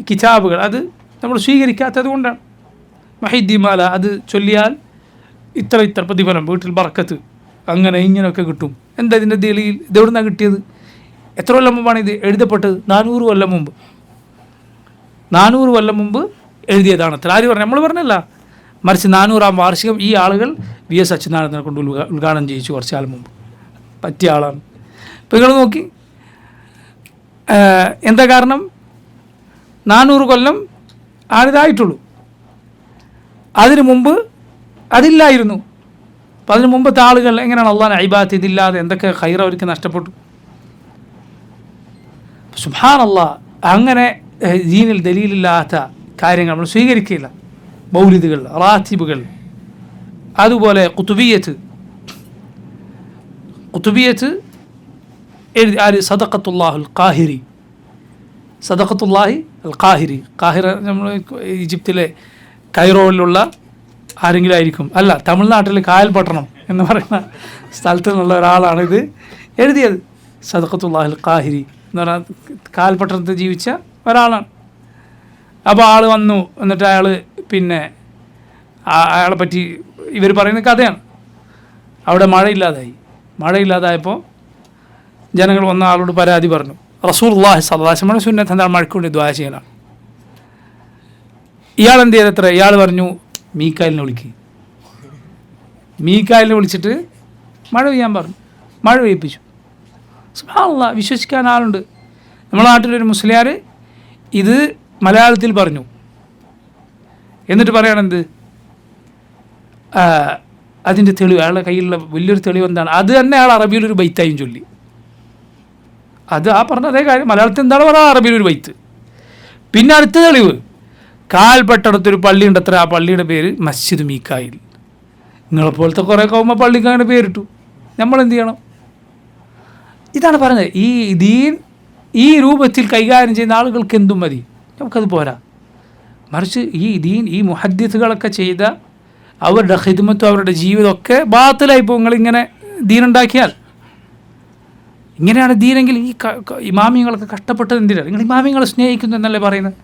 കിതാബുകൾ, അത് നമ്മൾ സ്വീകരിക്കാത്തത് കൊണ്ടാണ്. മഹിദ്ദിമാല അത് ചൊല്ലിയാൽ ഇത്ര പ്രതിഫലം, വീട്ടിൽ ബർക്കത്ത്, അങ്ങനെ ഇങ്ങനെയൊക്കെ കിട്ടും. എന്താ ഇതിൻ്റെ ദലീൽ? ഇതെവിടെ നിന്നാണ് കിട്ടിയത്? എത്ര കൊല്ലം മുമ്പാണ് ഇത് എഴുതപ്പെട്ടത്? 400 കൊല്ലം മുമ്പ്. 400 കൊല്ലം മുമ്പ് എഴുതിയതാണ് അത്ര. ആര് പറഞ്ഞു? നമ്മൾ പറഞ്ഞല്ല, മറിച്ച് 400-ാം വാർഷികം ഈ ആളുകൾ VS അച്യുതാനന്ദനെ കൊണ്ട് ഉദ്ഘാടനം ചെയ്യിച്ചു കുറച്ച് കാലം മുമ്പ്. പറ്റിയ ആളാണ്. ഇപ്പം നിങ്ങൾ നോക്കി, എന്താ കാരണം? 400 കൊല്ലം ആണിതായിട്ടുള്ളൂ. അതിനു മുമ്പ് അതില്ലായിരുന്നു. അപ്പം അതിന് മുമ്പത്തെ ആളുകൾ എങ്ങനെയാണ് അള്ളാഹുവിനെ ഇബാദത്ത് ഇതില്ലാതെ എന്തൊക്കെ ഖൈർ അവർക്ക് നഷ്ടപ്പെട്ടു? സുബ്ഹാനല്ലാഹ്. അങ്ങനെ ദീനിൽ ദലീലില്ലാത്ത കാര്യങ്ങൾ നമ്മൾ സ്വീകരിക്കില്ല. മൗലിദുകൾ, റാത്തിബുകൾ, അതുപോലെ ഖുതുബിയ്യത്ത് എഴുതി ആര്? സദഖത്തുല്ലാഹുൽ ഖാഹിരി. സദഖത്തുല്ലാഹി അൽ ഖാഹിരി. ഖാഹിറ നമ്മൾ ഈജിപ്തിലെ കൈറോയിലുള്ള ആരെങ്കിലും ആയിരിക്കും, അല്ല, തമിഴ്നാട്ടിലെ കായൽപട്ടണം എന്ന് പറയുന്ന സ്ഥലത്തു നിന്നുള്ള ഒരാളാണ് ഇത് എഴുതിയത്. സദഖത്തുല്ലാഹിൽ ഖാഹിരി എന്ന് പറഞ്ഞാൽ കായൽപട്ടണത്തിൽ ജീവിച്ച ഒരാളാണ്. അപ്പോൾ ആൾ വന്നു, എന്നിട്ട് അയാൾ പിന്നെ അയാളെ പറ്റി ഇവർ പറയുന്ന കഥയാണ്. അവിടെ മഴയില്ലാതായപ്പോൾ ജനങ്ങൾ വന്ന ആളോട് പരാതി പറഞ്ഞു. റസൂലുള്ളാഹി സ്വല്ലല്ലാഹു അലൈഹി വസല്ലം സുന്നത്ത് എന്താണ്? മഴയ്ക്ക് വേണ്ടി ദുആ ചെയ്യലാണ്. ഇയാൾ എന്ത് ചെയ്തത്ര? ഇയാൾ പറഞ്ഞു, മീക്കായിലിനെ വിളിക്കുക. മീക്കായിലിനെ വിളിച്ചിട്ട് മഴ പെയ്യാൻ പറഞ്ഞു. മഴ പെയ്യിപ്പിച്ചു. സുബ്ഹാനല്ലാഹ്, വിശ്വസിക്കാൻ ആളുണ്ട്. നമ്മുടെ നാട്ടിലൊരു മുസ്ലിയാർ ഇത് മലയാളത്തിൽ പറഞ്ഞു. എന്നിട്ട് പറയണെന്ത്? അതിൻ്റെ തെളിവ്, അയാളുടെ കയ്യിലുള്ള വലിയൊരു തെളിവ് എന്താണ്? അത് തന്നെ അയാൾ അറബിയിലൊരു ബൈത്തായും ചൊല്ലി. അത് ആ പറഞ്ഞ അതേ കാര്യം മലയാളത്തിൽ എന്താണ് പറയുക? അറബിയിലൊരു ബൈത്ത്. പിന്നെ അടുത്ത തെളിവ്, കാൽപ്പെട്ടടുത്തൊരു പള്ളിയുണ്ട് അത്ര, ആ പള്ളിയുടെ പേര് മസ്ജിദ് മീക്കായിൽ. നിങ്ങളെപ്പോലത്തെ കുറേ കൗമ പള്ളിക്ക് അങ്ങനെ പേരിട്ടു. നമ്മളെന്ത് ചെയ്യണം? ഇതാണ് പറഞ്ഞത്. ഈ ദീൻ ഈ രൂപത്തിൽ കൈകാര്യം ചെയ്യുന്ന ആളുകൾക്ക് എന്തും മതി, നമുക്കത് പോരാ. മറിച്ച് ഈ ദീൻ, ഈ മുഹദ്ദിസുകളൊക്കെ ചെയ്ത അവരുടെ ഖിദ്മത്തും അവരുടെ ജീവിതമൊക്കെ ബാത്തിലായിപ്പോൾ നിങ്ങളിങ്ങനെ ദീനുണ്ടാക്കിയാൽ. ഇങ്ങനെയാണ് ദീനെങ്കിൽ ഈ ഇമാമിങ്ങളൊക്കെ കഷ്ടപ്പെട്ടത് എന്തിനാണ്? നിങ്ങൾ ഇമാമിങ്ങളെ സ്നേഹിക്കുന്നു എന്നല്ലേ പറയുന്നത്?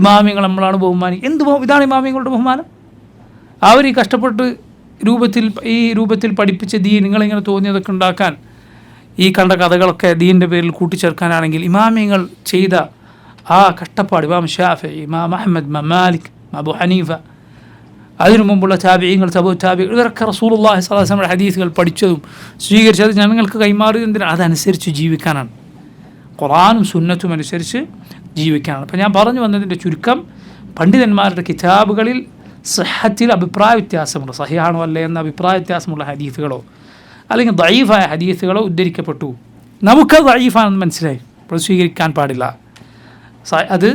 ഇമാമിങ്ങൾ നമ്മളാണ് ബഹുമാനിക്കുക. ഇതാണ് ഇമാമിങ്ങളുടെ ബഹുമാനം. അവർ ഈ കഷ്ടപ്പെട്ട് ഈ രൂപത്തിൽ പഠിപ്പിച്ച ദീൻ നിങ്ങളിങ്ങനെ തോന്നിയതൊക്കെ ഉണ്ടാക്കാൻ, ഈ കണ്ട കഥകളൊക്കെ ദീനിൻ്റെ പേരിൽ കൂട്ടിച്ചേർക്കാനാണെങ്കിൽ ഇമാമിങ്ങൾ ചെയ്ത ആ കഷ്ടപ്പാട്, ഇമാം ഷാഫിഈ, ഇമാം അഹ്മദ്, ഇമാം മാലിക്, അബൂ ഹനീഫ, അതിനു മുമ്പുള്ള താബിഈങ്ങൾ, ഇവരൊക്കെ റസൂലുള്ളാഹി സ്വല്ലല്ലാഹു അലൈഹി വസല്ലം ഹദീസുകൾ പഠിച്ചതും സ്വീകരിച്ചത് ജനങ്ങൾക്ക് കൈമാറിയത് എന്തിനാണ്? അതനുസരിച്ച് ജീവിക്കാനാണ്. ഖുർആനും സുന്നത്തും അനുസരിച്ച് ജീവിക്കാനാണ്. അപ്പോൾ ഞാൻ പറഞ്ഞു വന്നതിൻ്റെ ചുരുക്കം, പണ്ഡിതന്മാരുടെ കിതാബുകളിൽ സിഹത്തിൽ അഭിപ്രായ വ്യത്യാസമുണ്ട്. സഹിഹാണോ അല്ലേ എന്ന അഭിപ്രായ വ്യത്യാസമുള്ള ഹദീസുകളോ അല്ലെങ്കിൽ ദഈഫായ ഹദീസുകളോ ഉദ്ധരിക്കപ്പെട്ടു. നമുക്ക് ദഈഫാണെന്ന് മനസ്സിലായി, അപ്പോൾ സ്വീകരിക്കാൻ പാടില്ല. അത്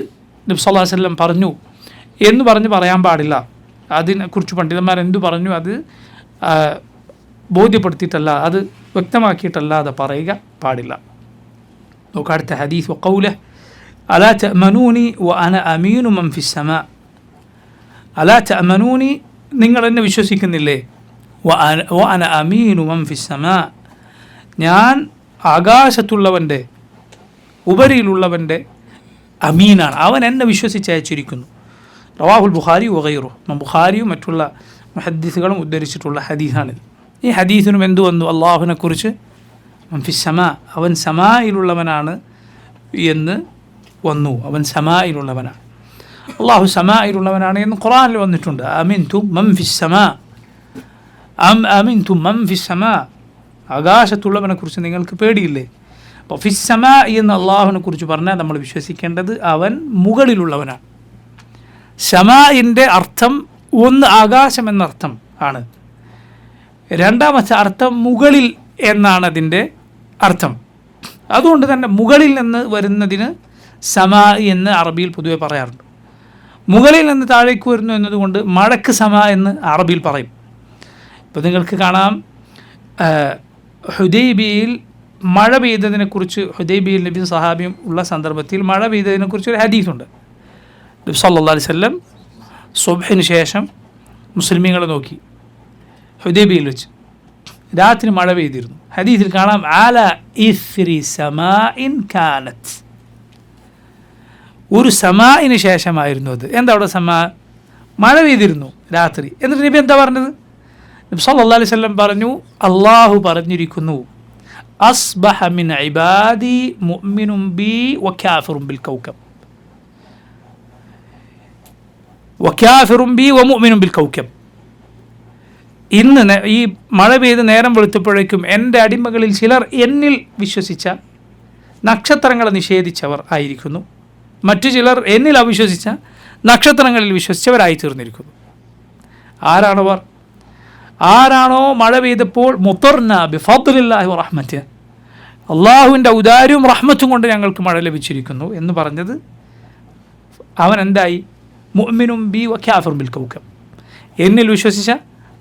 നബി സല്ലല്ലാഹു അലൈഹി വസല്ലം പറഞ്ഞു എന്ന് പറയാൻ പാടില്ല. അതിനെക്കുറിച്ച് പണ്ഡിതന്മാർ എന്തു പറഞ്ഞു അത് ബോധ്യപ്പെടുത്തിയിട്ടല്ല, അത് വ്യക്തമാക്കിയിട്ടല്ലാതെ പറയുക പാടില്ല. നോക്കുക അടുത്ത ഹദീസ്, വഖൗലഹു അലാ തഅമനൂനി വഅന അമീനു മൻ ഫിസ്സമാ. അലാ തഅമനൂനി, നിങ്ങൾ എന്നെ വിശ്വസിക്കുന്നില്ലേ? വഅന അമീനു മൻ ഫിസ്സമാ, ഞാൻ ആകാശത്തുള്ളവൻ്റെ ഉപരിയിലുള്ളവൻ്റെ അമീനാണ്, അവൻ എന്നെ വിശ്വസിച്ചയച്ചിരിക്കുന്നു. റവാഹുൽ ബുഖാരി വഗൈറു, ബുഖാരിയും മറ്റുള്ള മുഹദ്ദിസുകളും ഉദ്ധരിച്ചിട്ടുള്ള ഹദീസാണിത്. ഈ ഹദീസിനും എന്തു വന്നു? അള്ളാഹുവിനെ കുറിച്ച് മൻ ഫിസ്സമാ, അവൻ സമായിലുള്ളവനാണ് എന്ന് വന്നു. അവൻ സമായിലുള്ളവനാണ്, അള്ളാഹു സമായിലുള്ളവനാണ് എന്ന് ഖുർആനിൽ വന്നിട്ടുണ്ട്. അമിൻതും മൻ ഫിസ്സമാ, അമിൻതും മൻ ഫിസ്സമാ, ആകാശത്തുള്ളവനെ കുറിച്ച് നിങ്ങൾക്ക് പേടിയില്ലേ? അപ്പോൾ ഫിസ്സമാ എന്ന് അള്ളാഹുവിനെ കുറിച്ച് പറഞ്ഞാൽ നമ്മൾ വിശ്വസിക്കേണ്ടത് അവൻ മുകളിലുള്ളവനാണ്. സമാഇൻ്റെ അർത്ഥം ഒന്ന് ആകാശം എന്നർത്ഥം ആണ്, രണ്ടാമത്തെ അർത്ഥം മുകളിൽ എന്നാണ് അതിൻ്റെ അർത്ഥം. അതുകൊണ്ട് തന്നെ മുകളിൽ നിന്ന് വരുന്നതിന് സമാ എന്ന് അറബിയിൽ പൊതുവെ പറയാറുണ്ട്. മുകളിൽ നിന്ന് താഴേക്ക് വരുന്നു എന്നതുകൊണ്ട് മഴക്ക് സമാ എന്ന് അറബിയിൽ പറയും. ഇപ്പോൾ നിങ്ങൾക്ക് കാണാം, ഹുദൈബിയയിൽ മഴ പെയ്തതിനെക്കുറിച്ച്, ഹുദൈബിയയിൽ നബി സഹാബിയും ഉള്ള സന്ദർഭത്തിൽ മഴ പെയ്തതിനെക്കുറിച്ച് ഒരു ഹദീസുണ്ട്. നബി സല്ലല്ലാഹു അലൈഹി വസല്ലം സുബ്ഹിന് ശേഷം മുസ്ലിമീങ്ങളെ നോക്കി ഹുദൈബിയയിൽ വെച്ച് രാത്രി മഴ പെയ്തിരുന്നു. ഹദീസിൽ കാണാം അല ഇസ്രി സമാഇൻ കാനത്ത്, ഒരു സമാഇന് ശേഷമായിരുന്നു അത്. എന്താ അവിടെ സമാ? മഴ പെയ്തിരുന്നു രാത്രി. എന്നിട്ട് നബി എന്താ പറഞ്ഞത്? നബി സല്ലല്ലാഹു അലൈഹി വസല്ലം പറഞ്ഞു, അള്ളാഹു പറഞ്ഞിരിക്കുന്നു, അസ്ബഹ മിൻ ഇബാദി മുഅ്മിനുൻ ബി വകാഫിറുൻ ബിൽ കൗകബ്, വകാഫിറുൻ ബി വമുഅ്മിനുൻ ബിൽ കൗകബ്. ഇന്ന് ഈ മഴ പെയ്ത് നേരം വെളുത്തപ്പോഴേക്കും എൻ്റെ അടിമകളിൽ ചിലർ എന്നിൽ വിശ്വസിച്ച നക്ഷത്രങ്ങളെ നിഷേധിച്ചവർ ആയിരിക്കുന്നു, മറ്റു ചിലർ എന്നിൽ അവിശ്വസിച്ച നക്ഷത്രങ്ങളിൽ വിശ്വസിച്ചവരായി തീർന്നിരിക്കുന്നു. ആരാണവർ? ആരാണോ മഴ പെയ്തപ്പോൾ മുത്തർന ബിഫദ്ലില്ലാഹി വറഹ്മതിഹി, അള്ളാഹുവിൻ്റെ ഔദാര്യവും റഹ്മത്തും കൊണ്ട് ഞങ്ങൾക്ക് മഴ ലഭിച്ചിരിക്കുന്നു എന്ന് പറഞ്ഞത്, അവൻ എന്തായി? മുഅ്മിനും ബി വകാഫിറുൻ ബിൽ കൗകബ്, എന്നിൽ വിശ്വസിച്ച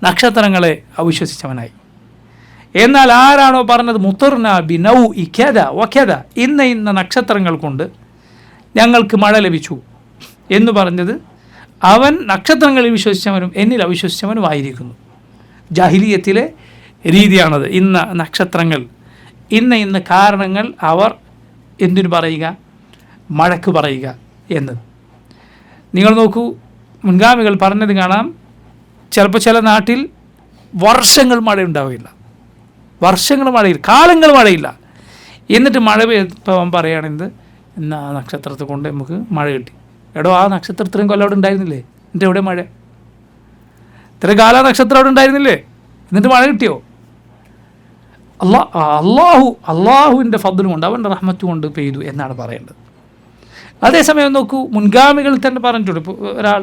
നക്ഷത്രങ്ങളെ അവിശ്വസിച്ചവനായി. എന്നാൽ ആരാണോ പറഞ്ഞത് മുത്തർന ബി നൗ ഇഖദ വഖദ, ഇന്ന നക്ഷത്രങ്ങൾ കൊണ്ട് ഞങ്ങൾക്ക് മഴ ലഭിച്ചു എന്ന് പറഞ്ഞത്, അവൻ നക്ഷത്രങ്ങളിൽ വിശ്വസിച്ചവനും എന്നിൽ അവിശ്വസിച്ചവനുമായിരിക്കുന്നു. ജാഹിലിയത്തിലെ രീതിയാണത്. ഇന്ന നക്ഷത്രങ്ങൾ, ഇന്ന കാരണങ്ങൾ അവർ എന്തിനു പറയുക? മഴക്ക് പറയുക എന്നത്. നിങ്ങൾ നോക്കൂ, മുൻഗാമികൾ പറഞ്ഞത് കാണാം, ചിലപ്പോൾ ചില നാട്ടിൽ വർഷങ്ങൾ മഴ ഉണ്ടാവുകയില്ല, വർഷങ്ങൾ മഴയില്ല, കാലങ്ങൾ മഴയില്ല. എന്നിട്ട് മഴ പെയ്യപ്പോൾ പറയുകയാണെന്ത്, ഇന്ന് ആ നക്ഷത്രത്തെ കൊണ്ട് നമുക്ക് മഴ കിട്ടി. എടോ, ആ നക്ഷത്രം ഇത്രയും കൊല്ലം അവിടെ ഉണ്ടായിരുന്നില്ലേ? എന്നിട്ട് എവിടെ മഴ? ഇത്രയും കാല നക്ഷത്രം അവിടെ ഉണ്ടായിരുന്നില്ലേ? എന്നിട്ട് മഴ കിട്ടിയോ? അള്ളാഹുവിൻ്റെ ഫദ്ലും കൊണ്ട്, അവൻ്റെ റഹ്മത്തും കൊണ്ട് പെയ്തു എന്നാണ് പറയേണ്ടത്. അതേസമയം നോക്കൂ, മുൻഗാമികൾ തന്നെ പറഞ്ഞിട്ടുണ്ട്. ഇപ്പോൾ ഒരാൾ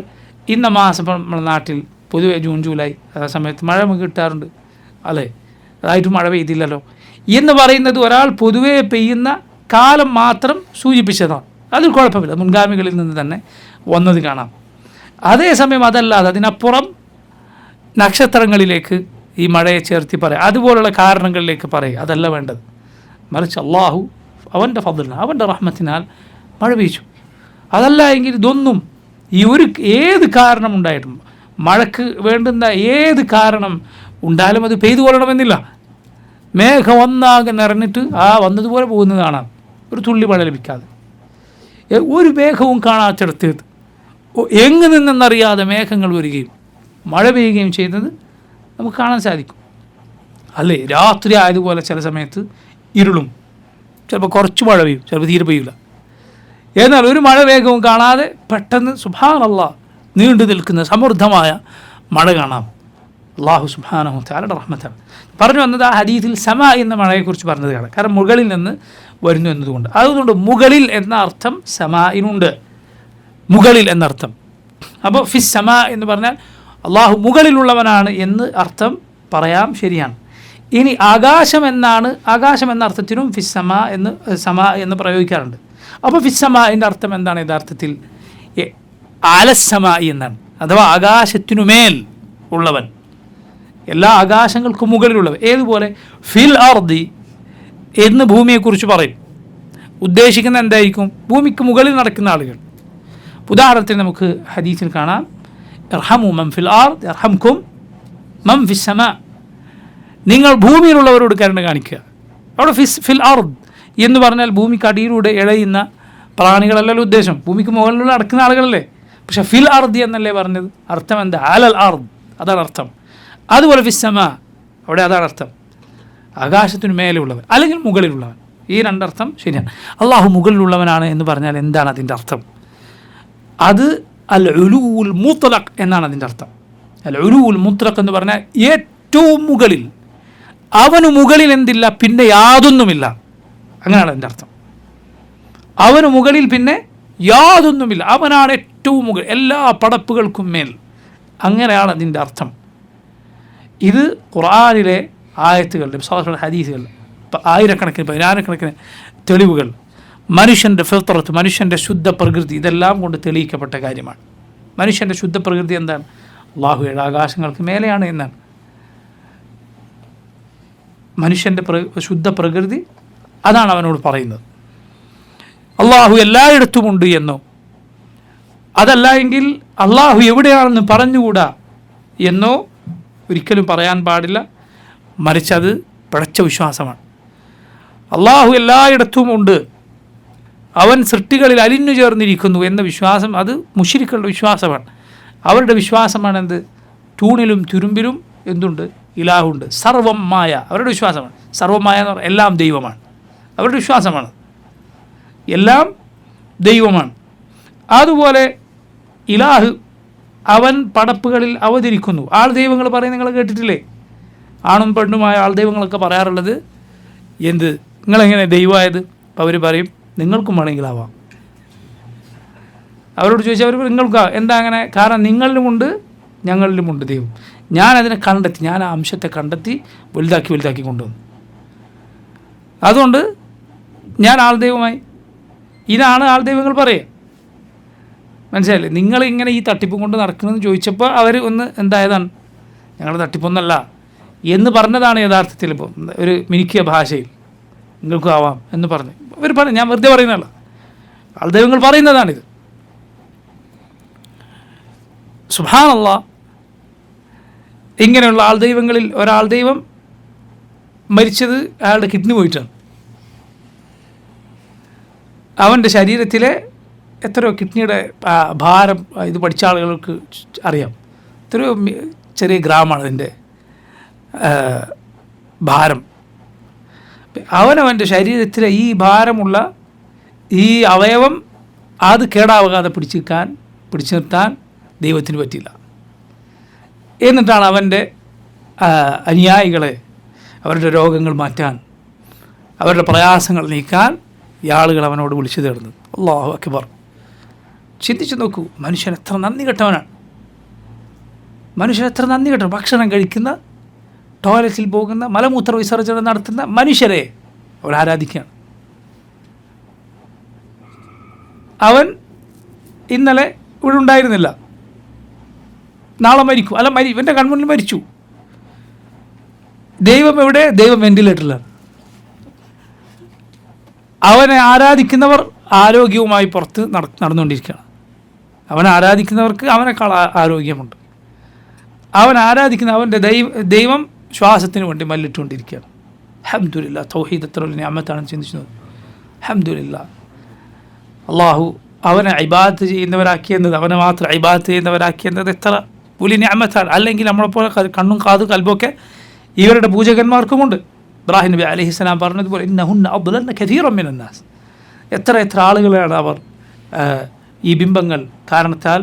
ഇന്ന മാസം നമ്മുടെ നാട്ടിൽ പൊതുവെ ജൂൺ ജൂലൈ ആ സമയത്ത് മഴ നമുക്ക് കിട്ടാറുണ്ട്, അല്ലേ? അതായിട്ട് മഴ പെയ്തില്ലല്ലോ എന്ന് പറയുന്നത് ഒരാൾ പൊതുവെ പെയ്യുന്ന കാലം മാത്രം സൂചിപ്പിച്ചതാണ്. അതിൽ കുഴപ്പമില്ല, മുൻഗാമികളിൽ നിന്ന് തന്നെ വന്നത് കാണാം. അതേസമയം അതല്ലാതെ അതിനപ്പുറം നക്ഷത്രങ്ങളിലേക്ക് ഈ മഴയെ ചേർത്തി പറയുക, അതുപോലുള്ള കാരണങ്ങളിലേക്ക് പറയുക, അതല്ല വേണ്ടത്. മറിച്ച് അള്ളാഹു അവൻ്റെ ഫദ്ലിനാൽ, അവൻ്റെ റഹ്മത്തിനാൽ മഴ പെയ്ച്ചു. അതല്ല എങ്കിൽ ഇതൊന്നും, ഈ ഒരു ഏത് കാരണം ഉണ്ടായിട്ടും, മഴക്ക് വേണ്ടുന്ന ഏത് കാരണം ഉണ്ടായാലും അത് പെയ്തു കൊള്ളണമെന്നില്ല. മേഘം ഒന്നാകെ നിറഞ്ഞിട്ട് വന്നതുപോലെ പോകുന്നത് കാണാം, ഒരു തുള്ളി മഴ ലഭിക്കാതെ. ഒരു മേഘവും കാണാത്തിടത്ത് എങ്ങ് നിന്നെന്നറിയാതെ മേഘങ്ങൾ വരികയും മഴ പെയ്യുകയും ചെയ്യുന്നത് നമുക്ക് കാണാൻ സാധിക്കും, അല്ലേ? രാത്രി ആയതുപോലെ ചില സമയത്ത് ഇരുളും, ചിലപ്പോൾ കുറച്ച് മഴ പെയ്യും, ചിലപ്പോൾ തീരെ പെയ്യില്ല. എന്നാൽ ഒരു മഴ വേഗവും കാണാതെ പെട്ടെന്ന് സുബ്ഹാനല്ലാഹ് നീണ്ടു നിൽക്കുന്ന സമൃദ്ധമായ മഴ കാണാം. അള്ളാഹു സുബ്ഹാനഹു തആലയുടെ റഹ്മത്താണ്. പറഞ്ഞു വന്നത് ആ ഹദീസിൽ സമാ എന്ന മഴയെക്കുറിച്ച് പറഞ്ഞത് കാണാം. കാരണം മുകളിൽ നിന്ന് വരുന്നു എന്നതുകൊണ്ട്. അതുകൊണ്ട് മുകളിൽ എന്ന അർത്ഥം സമാഇനുണ്ട്, മുകളിൽ എന്നർത്ഥം. അപ്പോൾ ഫിസ് സമാ എന്ന് പറഞ്ഞാൽ അള്ളാഹു മുകളിലുള്ളവനാണ് എന്ന് അർത്ഥം പറയാം, ശരിയാണ്. ഇനി ആകാശം എന്ന അർത്ഥത്തിനും ഫിസ് സമാ എന്ന് പ്രയോഗിക്കാറുണ്ട്. അപ്പോൾ ഫിസ് സമാഇൻ്റെ അർത്ഥം എന്താണ്? യഥാർത്ഥത്തിൽ ആലസ്സമാ എന്നാണ്, അഥവാ ആകാശത്തിനുമേൽ ഉള്ളവൻ, എല്ലാ ആകാശങ്ങൾക്കും മുകളിലുള്ളവൻ. ഏതുപോലെ ഫിൽ അർദി എന്ന് ഭൂമിയെക്കുറിച്ച് പറയും. ഉദ്ദേശിക്കുന്ന എന്തായിരിക്കും? ഭൂമിക്ക് മുകളിൽ നടക്കുന്ന ആളുകൾ. ഉദാഹരണത്തിന് നമുക്ക് ഹദീസിൽ കാണാം, ഇർഹമു മൻ ഫിൽ അർദ് യർഹംകും മൻ ഫിസ് സമാ, നിങ്ങൾ ഭൂമിയിലുള്ളവരോട് കരുണ കാണിക്കുക. അവിടെ ഫിൽ അർദ് എന്ന് പറഞ്ഞാൽ ഭൂമിക്ക് അടിയിലൂടെ ഇഴയുന്ന പ്രാണികളല്ലല്ലോ ഉദ്ദേശം, ഭൂമിക്ക് മുകളിലൂടെ നടക്കുന്ന ആളുകളല്ലേ. പക്ഷെ ഫിൽ അർദ് എന്നല്ലേ പറഞ്ഞത്? അർത്ഥം എന്താ? അലൽ അർദ്, അതാണ് അർത്ഥം. അതുപോലെ ഫിസ് സമാ, അവിടെ അതാണ് അർത്ഥം, ആകാശത്തിന് മേലെ ഉള്ളവൻ അല്ലെങ്കിൽ മുകളിലുള്ളവൻ. ഈ രണ്ടർത്ഥം ശരിയാണ്. അള്ളാഹു മുകളിലുള്ളവനാണ് എന്ന് പറഞ്ഞാൽ എന്താണ് അതിൻ്റെ അർത്ഥം? അത് അൽ ഉലൂഉൽ മുത്ലഖ് എന്നാണ് അതിൻ്റെ അർത്ഥം. അൽ ഉലൂഉൽ മുത്ലഖ് എന്ന് പറഞ്ഞാൽ ഏറ്റവും മുകളിൽ, അവന് മുകളിൽ എന്തില്ല, പിന്നെ യാതൊന്നുമില്ല, അങ്ങനെയാണ് അതിൻ്റെ അർത്ഥം. അവന് മുകളിൽ പിന്നെ യാതൊന്നുമില്ല, അവനാണ് ഏറ്റവും മുകളിൽ, എല്ലാ പടപ്പുകൾക്കും മേൽ, അങ്ങനെയാണ് അതിൻ്റെ അർത്ഥം. ഇത് ഖുർആനിലെ ആയത്തുകളുടെ ഹദീസുകളിൽ ആയിരക്കണക്കിന് പതിനായിരക്കണക്കിന് തെളിവുകൾ, മനുഷ്യൻ്റെ ഫിത്രത്ത്, മനുഷ്യൻ്റെ ശുദ്ധ പ്രകൃതി, ഇതെല്ലാം കൊണ്ട് തെളിയിക്കപ്പെട്ട കാര്യമാണ്. മനുഷ്യൻ്റെ ശുദ്ധ പ്രകൃതി എന്താണ്? അള്ളാഹു 7 ആകാശങ്ങൾക്ക് മേലെയാണ് എന്നാണ്. മനുഷ്യൻ്റെ ശുദ്ധ പ്രകൃതി അതാണ് അവനോട് പറയുന്നത്. അള്ളാഹു എല്ലായിടത്തുമുണ്ട് എന്നോ അതല്ല എങ്കിൽ അള്ളാഹു എവിടെയാണെന്ന് പറഞ്ഞുകൂടാ എന്നോ ഒരിക്കലും പറയാൻ പാടില്ല. മറിച്ചത് പിഴച്ച വിശ്വാസമാണ്. അള്ളാഹു എല്ലായിടത്തും ഉണ്ട്, അവൻ സൃഷ്ടികളിൽ അലിഞ്ഞു ചേർന്നിരിക്കുന്നു എന്ന വിശ്വാസം അത് മുശ്രിക്കുകളുടെ വിശ്വാസമാണ്. അവരുടെ വിശ്വാസമാണ് എന്ത്? തൂണിലും തുരുമ്പിലും എന്തുണ്ട്? ഇലാഹുണ്ട്. സർവം മായ അവരുടെ വിശ്വാസമാണ്. സർവമായ എന്ന് പറഞ്ഞാൽ എല്ലാം ദൈവമാണ്. അവരുടെ വിശ്വാസമാണ് എല്ലാം ദൈവമാണ്. അതുപോലെ ഇലാഹ് അവൻ പടപ്പുകളിൽ അവതരിക്കുന്നു. ആൾ ദൈവങ്ങൾ പറയുന്നത് നിങ്ങൾ കേട്ടിട്ടില്ലേ? ആണും പെണ്ണുമായ ആൾ ദൈവങ്ങളൊക്കെ പറയാറുള്ളത് എന്ത്? നിങ്ങളെങ്ങനെ ദൈവമായത്? അപ്പോൾ അവർ പറയും നിങ്ങൾക്കും വേണമെങ്കിലാവാം. അവരോട് ചോദിച്ചാൽ അവർ നിങ്ങൾക്കാ എന്താ അങ്ങനെ? കാരണം നിങ്ങളിലുമുണ്ട് ഞങ്ങളിലുമുണ്ട് ദൈവം. ഞാനതിനെ കണ്ടെത്തി, ഞാൻ ആ അംശത്തെ കണ്ടെത്തി വലുതാക്കി കൊണ്ടുവന്നു. അതുകൊണ്ട് ഞാൻ ആൾ ദൈവമായി. ഇതാണ് ആൾ ദൈവങ്ങൾ പറയുക. മനസ്സിലായില്ലേ? നിങ്ങളിങ്ങനെ ഈ തട്ടിപ്പും കൊണ്ട് നടക്കണമെന്ന് ചോദിച്ചപ്പോൾ അവർ ഒന്ന് എന്തായതാണ്? ഞങ്ങളുടെ തട്ടിപ്പൊന്നല്ല എന്ന് പറഞ്ഞതാണ് യഥാർത്ഥത്തിൽ. ഇപ്പോൾ ഒരു മിനുക്കിയ ഭാഷയിൽ നിങ്ങൾക്കും ആവാം എന്ന് പറഞ്ഞു അവർ പറഞ്ഞു. ഞാൻ വെറുതെ പറയുന്നതല്ല, ആൾ ദൈവങ്ങൾ പറയുന്നതാണിത്. സുബ്ഹാനല്ലാഹ്, ഇങ്ങനെയുള്ള ആൾ ദൈവങ്ങളിൽ ഒരാൾ ദൈവം മരിച്ചത് അയാളുടെ കിഡ്നി പോയിട്ടാണ്. അവൻ്റെ ശരീരത്തിലെ എത്രയോ കിഡ്നിയുടെ ഭാരം ഇത് പഠിച്ച ആളുകൾക്ക് അറിയാം. എത്രയോ ചെറിയ ഗ്രാമാണ് അതിൻ്റെ ഭാരം. അവനവൻ്റെ ശരീരത്തിലെ ഈ ഭാരമുള്ള ഈ അവയവം അത് കേടാവാതെ പിടിച്ചു നിർത്താൻ ദൈവത്തിന് പറ്റില്ല. എന്നിട്ടാണ് അവൻ്റെ അനുയായികളെ അവരുടെ രോഗങ്ങൾ മാറ്റാൻ, അവരുടെ പ്രയാസങ്ങൾ നീക്കാൻ ഈ ആളുകൾ അവനോട് വിളിച്ചു തേടുന്നത്. അല്ലാഹു അക്ബർ. ചിന്തിച്ചു നോക്കൂ, മനുഷ്യൻ എത്ര നന്ദി കെട്ടവനാണ്. മനുഷ്യൻ എത്ര നന്ദി കെട്ടവൻ. ഭക്ഷണം കഴിക്കുന്ന, ടോയ്ലറ്റിൽ പോകുന്ന, മലമൂത്ര വിസർജനം നടത്തുന്ന മനുഷ്യരെ അവർ ആരാധിക്കുകയാണ്. അവൻ ഇന്നലെ ഇവിടെ ഉണ്ടായിരുന്നില്ല, നാളെ മരിക്കും, അല്ല ഇവൻ്റെ കൺമുന്നിൽ മരിച്ചു. ദൈവം എവിടെ? ദൈവം വെന്റിലേറ്ററിലാണ്. അവനെ ആരാധിക്കുന്നവർ ആരോഗ്യവുമായി പുറത്ത് നടന്നുകൊണ്ടിരിക്കുകയാണ്. അവനെ ആരാധിക്കുന്നവർക്ക് അവനേക്കാൾ ആരോഗ്യമുണ്ട്. അവൻ ആരാധിക്കുന്ന അവൻ്റെ ദൈവം ശ്വാസത്തിന് വേണ്ടി മല്ലിട്ടുകൊണ്ടിരിക്കുകയാണ്. അൽഹംദുലില്ലാഹ്. തൗഹീദ് എത്ര വലിയ നിഅമത്താണെന്ന് ചിന്തിച്ചത്. അൽഹംദുലില്ലാഹ്. അള്ളാഹു അവനെ ഇബാദത്ത് ചെയ്യുന്നവരാക്കിയെന്നത്, അവനെ മാത്രം ഇബാദത്ത് ചെയ്യുന്നവരാക്കിയെന്നത് എത്ര വലിയ നിഅമത്താണ്. അല്ലെങ്കിൽ നമ്മളെപ്പോലെ കണ്ണും കാതും കൽബൊക്കെ ഇവരുടെ പൂജകന്മാർക്കുമുണ്ട്. ഇബ്രാഹിം നബി അലൈഹിസ്സലാം പറഞ്ഞതുപോലെ ഇന്നഹുന്ന അദ്ലൽന കസീറൻ മിനൻ നാസ്. എത്ര ആളുകളാണ് അവർ ഈ ബിംബങ്ങൾ കാരണത്താൽ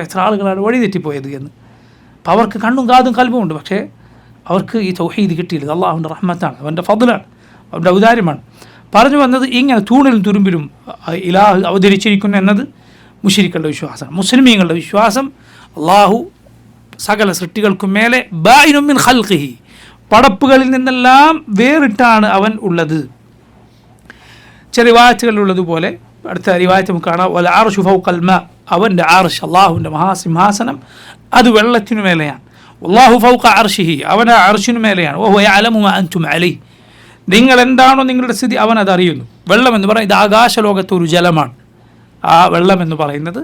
എത്ര ആളുകളാണ് വഴിതെറ്റിപ്പോയത് എന്ന്. അപ്പോൾ അവർക്ക് കണ്ണും കാതും കൽബുമുണ്ട്, പക്ഷേ അവർക്ക് ഈ തൗഹീദ് കിട്ടിയില്ല. അള്ളാഹുവിൻ്റെ റഹ്മത്താണ്, അവൻ്റെ ഫദ്ലാണ്, അവൻ്റെ ഔദാര്യമാണ്. പറഞ്ഞു വന്നത് ഇങ്ങനെ തൂണിലും തുരുമ്പിലും ഇലാഹ് അവതരിച്ചിരിക്കുന്നു എന്നത് മുശ്രിക്കുകളുടെ വിശ്വാസമാണ്. മുസ്ലിമീങ്ങളുടെ വിശ്വാസം അള്ളാഹു സകല സൃഷ്ടികൾക്കും മേലെ ബായിനും മിൻ ഖൽഖിഹി, പടപ്പുകളിൽ നിന്നെല്ലാം വേറിട്ടാണ് അവൻ ഉള്ളത്. ചില റിവായത്തുകളിലുള്ളതുപോലെ അടുത്ത റിവായത്ത് നമുക്ക് കാണാം, വൽ അർശു ഫൗഖൽ മാ, അവൻ്റെ അർശ്, അള്ളാഹുവിൻ്റെ മഹാസിംഹാസനം അത് വെള്ളത്തിനു മേലെയാണ്. അല്ലാഹു ഫൗഖ അർശിഹി, അവൻ ആ അർശിനു മേലെയാണ്. വഹുവ യഅലമു മാ അൻതും അലൈഹി, നിങ്ങൾ എന്താണോ നിങ്ങളുടെ സ്ഥിതി അവൻ അതറിയുന്നു. വെള്ളം എന്ന് പറയുന്നത് ഇത് ആകാശലോകത്തൊരു ജലമാണ്. ആ വെള്ളം എന്ന് പറയുന്നത്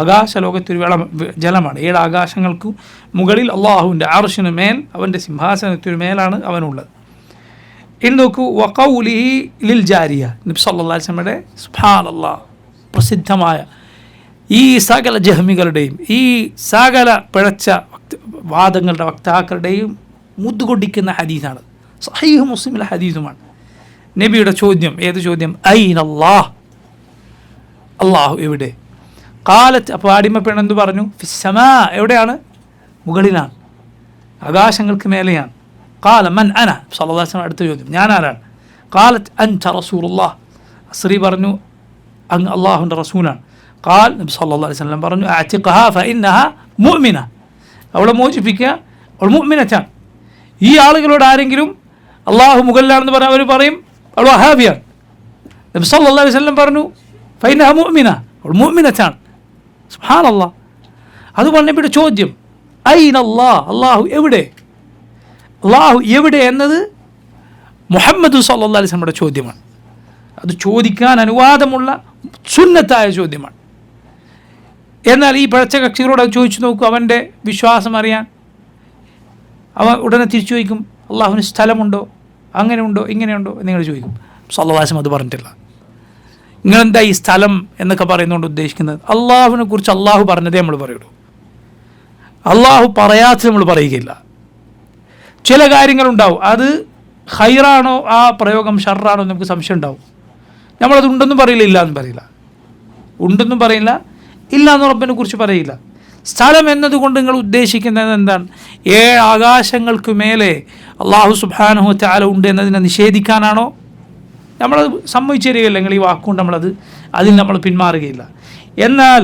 ആകാശലോകത്തൊരു ജലമാണ്. 7 ആകാശങ്ങൾക്ക് മുകളിൽ അള്ളാഹുവിൻ്റെ അർശിന് മേൽ അവൻ്റെ സിംഹാസനത്തിനു മേലാണ് അവനുള്ളത്. ഇനി നോക്കൂ, വഖൗലിഹി ലിൽ ജാരിയ, നബി സല്ലല്ലാഹു അലൈഹി വസല്ലമയുടെ സുബ്ഹാനല്ലാഹ് പ്രസിദ്ധമായ ഈ സകല ജഹ്മികളുടെയും ഈ സകല പിഴച്ച വാദങ്ങളുടെ വക്താക്കളുടെയും മുദ്ദുകൊണ്ടിക്കുന്ന ഹദീസാണ്. സഹീഹ് മുസ്ലിമിലെ ഹദീസുമാണ്. നബിയുടെ ചോദ്യം, ഏത് ചോദ്യം? ഐനല്ലാഹ്, അള്ളാഹു എവിടെ? ഖാലത്ത്, അപ്പോൾ അടിമ പെണ്ണെന്ത് പറഞ്ഞു? ഫിസ്സമാ, എവിടെയാണ്? മുകളിലാണ്, ആകാശങ്ങൾക്ക് മേലെയാണ്. ഖാല മൻ അന, സല്ലല്ലാഹു അലൈഹി വസല്ലം അടുത്ത ചോദ്യം, ഞാൻ ആരാണ്? ഖാലത്ത് അൻത റസൂലുള്ളാഹ്, സ്ത്രീ പറഞ്ഞു അങ്ങ് അള്ളാഹുവിൻ്റെ റസൂലാണ്. ഖാൽ, നബി സല്ലല്ലാഹു അലൈഹി വസല്ലം പറഞ്ഞു അഅ്തിഖഹാ ഫഇന്നഹാ മുഅ്മിന, അവളെ മോചിപ്പിക്കുക, അവൾ മുഅ്മിനത്താണ്. ഈ ആളുകളോട് ആരെങ്കിലും അള്ളാഹു മുകളിലാണെന്ന് പറഞ്ഞാൽ അവർ പറയും അവൾ വഹാബിയാണ്. നബി സല്ലല്ലാഹു അലൈഹി വസല്ലം പറഞ്ഞു ഫൈനഹ മുഅ്മിന, അവൾ മുഅ്മിനത്താണ്. സുബ്ഹാനല്ലാഹ്. അതുകൊണ്ട് നബിയുടെ ചോദ്യം ഐന അല്ലാഹ്, അള്ളാഹു എവിടെ, അള്ളാഹു എവിടെ എന്നത് മുഹമ്മദ് സല്ലല്ലാഹു അലൈഹി വസല്ലമയുടെ ചോദ്യമാണ്. അത് ചോദിക്കാൻ അനുവാദമുള്ള സുന്നത്തായ ചോദ്യമാണ്. എന്നാൽ ഈ പഴച്ച കക്ഷികളോട് അത് ചോദിച്ചു നോക്കൂ, അവൻ്റെ വിശ്വാസം അറിയാൻ. അവൻ ഉടനെ തിരിച്ചു ചോദിക്കും അള്ളാഹുവിന് സ്ഥലമുണ്ടോ, അങ്ങനെ ഉണ്ടോ, ഇങ്ങനെയുണ്ടോ എന്ന് നിങ്ങൾ ചോദിക്കും. സല്ലല്ലാഹു അലൈഹി വസല്ലം അത് പറഞ്ഞിട്ടില്ല. നിങ്ങളെന്താ ഈ സ്ഥലം എന്നൊക്കെ പറയുന്നതുകൊണ്ട് ഉദ്ദേശിക്കുന്നത്? അള്ളാഹുവിനെ കുറിച്ച് അള്ളാഹു പറഞ്ഞതേ നമ്മൾ പറയുള്ളൂ. അള്ളാഹു പറയാത്ത നമ്മൾ പറയുകയില്ല. ചില കാര്യങ്ങളുണ്ടാവും, അത് ഖൈറാണോ ആ പ്രയോഗം ഷർറാണോ എന്ന് നമുക്ക് സംശയം ഉണ്ടാവും. നമ്മളത് ഉണ്ടെന്നും പറയില്ല, ഇല്ല എന്നും പറയില്ല. ഉണ്ടെന്നും പറയില്ല, ഇല്ല എന്ന് റബ്ബിനെ കുറിച്ച് പറയില്ല. സ്ഥലം എന്നതുകൊണ്ട് നിങ്ങൾ ഉദ്ദേശിക്കുന്നത് എന്താണ്? 7 ആകാശങ്ങൾക്ക് മേലെ അള്ളാഹു സുബ്ഹാനഹു വ തആല ഉണ്ട് എന്നതിനെ നിഷേധിക്കാനാണോ? നമ്മളത് സമ്മതിച്ചു തരികയില്ല. നിങ്ങൾ ഈ വാക്കുകൊണ്ട് അതിൽ നമ്മൾ പിന്മാറുകയില്ല. എന്നാൽ